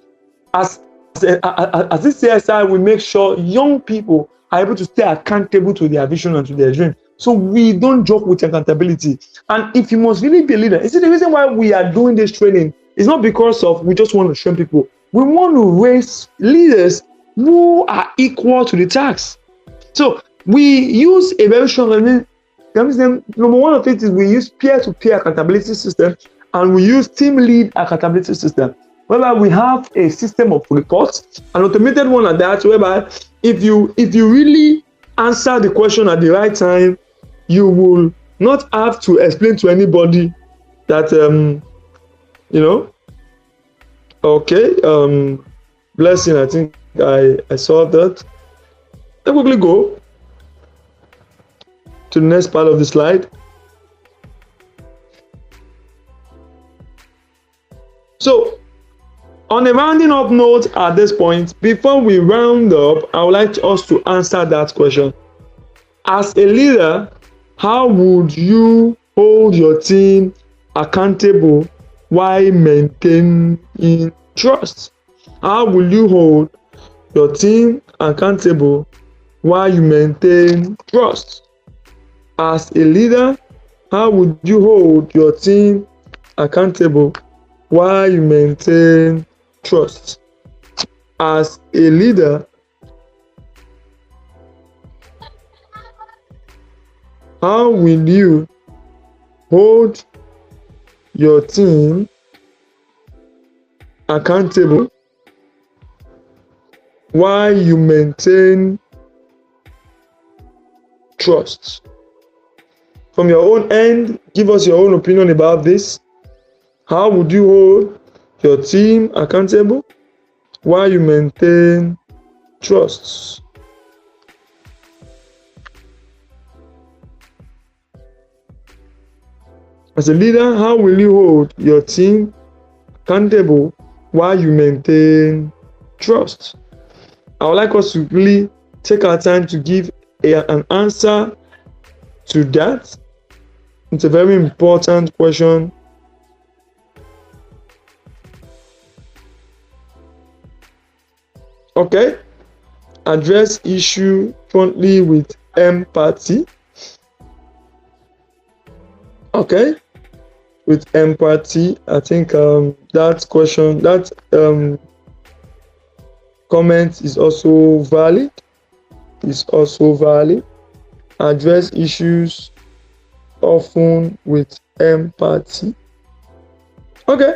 as this CSI, we make sure young people are able to stay accountable to their vision and to their dream. So we don't joke with accountability. And if you must really be a leader, you see, the reason why we are doing this training is not because of we just want to train people. We want to raise leaders who are equal to the task. So we use a very strong, number one of it is we use peer-to-peer accountability system, and we use team lead accountability system, whereby we have a system of reports, an automated one at that, whereby if you really answer the question at the right time, you will not have to explain to anybody that okay, blessing, I think I saw that. Let's quickly go to the next part of the slide. So, on a rounding up note at this point, before we round up, I would like us to answer that question. As a leader, how would you hold your team accountable while maintaining trust? How will you hold your team accountable while you maintain trust? As a leader, how would you hold your team accountable while you maintain trust? As a leader, how will you hold your team accountable while you maintain trust? From your own end, give us your own opinion about this. How would you hold your team accountable while you maintain trust? As a leader, how will you hold your team accountable while you maintain trust? I would like us to really take our time to give an answer to that. It's a very important question. Okay. Address issue frontally with empathy. Okay. With empathy, I think that question, that comment is also valid. Address issues often with empathy. Okay,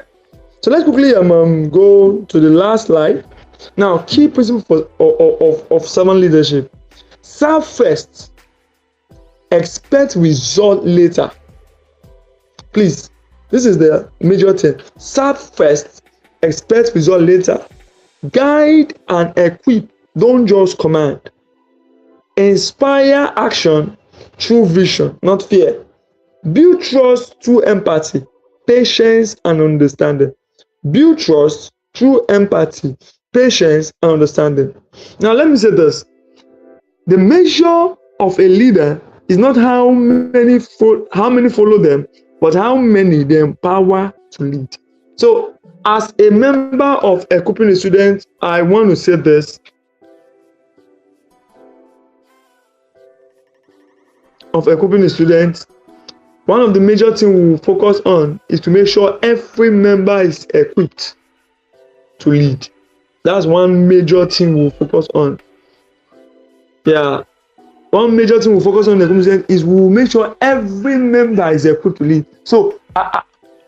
so let's quickly go to the last slide. Now, key principle of servant leadership: serve first, expect result later. Please, this is the major thing. Serve first, expect result later. Guide and equip, don't just command. Inspire action through vision, not fear. Build trust through empathy, patience, and understanding. Build trust through empathy, patience, and understanding. Now, let me say this. The measure of a leader is not how many follow them, but how many they empower to lead. So, as a member of equipping the students, I want to say this. one of the major things we will focus on is to make sure every member is equipped to lead. That's one major thing we'll focus on. Yeah. One major thing we'll focus on in the community is we'll make sure every member is equipped to lead. So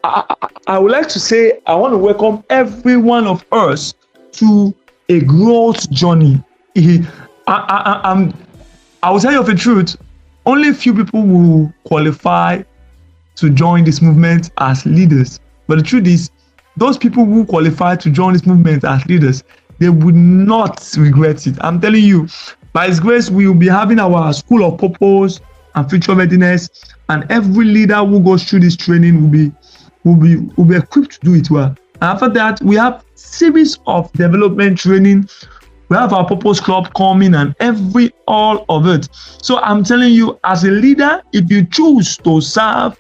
I would like to say I want to welcome every one of us to a growth journey. I will tell you of the truth, only few people will qualify to join this movement as leaders. But the truth is, those people who qualify to join this movement as leaders, they would not regret it. I'm telling you, by His grace, we will be having our School of Purpose and Future Readiness, and every leader who goes through this training will be equipped to do it well. And after that, we have series of development training. We have our Purpose Club coming and all of it. So I'm telling you, as a leader, if you choose to serve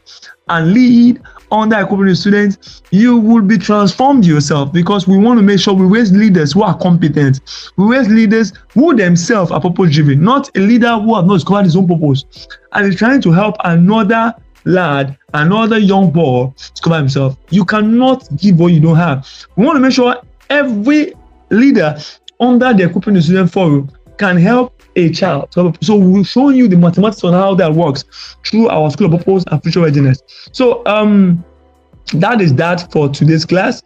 and lead under equipping students, you will be transformed yourself, because we want to make sure we raise leaders who are competent. We raise leaders who themselves are purpose-driven, not a leader who has not discovered his own purpose and is trying to help another lad, another young boy discover himself. You cannot give what you don't have. We want to make sure every leader under the equipping the student forum can help a child. So we're showing you the mathematics on how that works through our School of Purpose and Future Readiness. So that is that for today's class.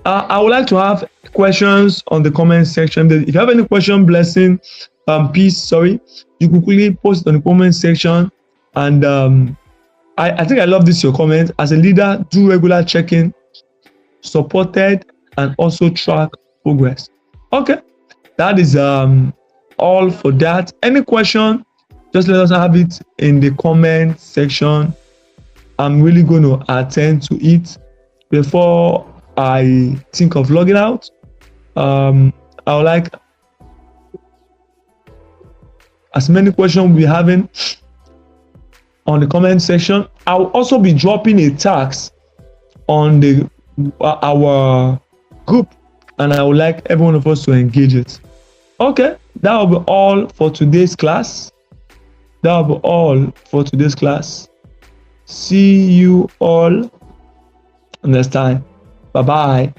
I would like to have questions on the comment section. If you have any question, blessing, peace, you can quickly post it on the comment section. And I think I love this, your comment. As a leader, do regular checking, supported, and also track progress. Okay, that is all for that. Any question, just let us have it in the comment section. I'm really going to attend to it before I think of logging out. I would like as many questions we're having on the comment section. I'll also be dropping a task on our group, and I would like every one of us to engage it. Okay, that will be all for today's class. See you all next time. Bye-bye.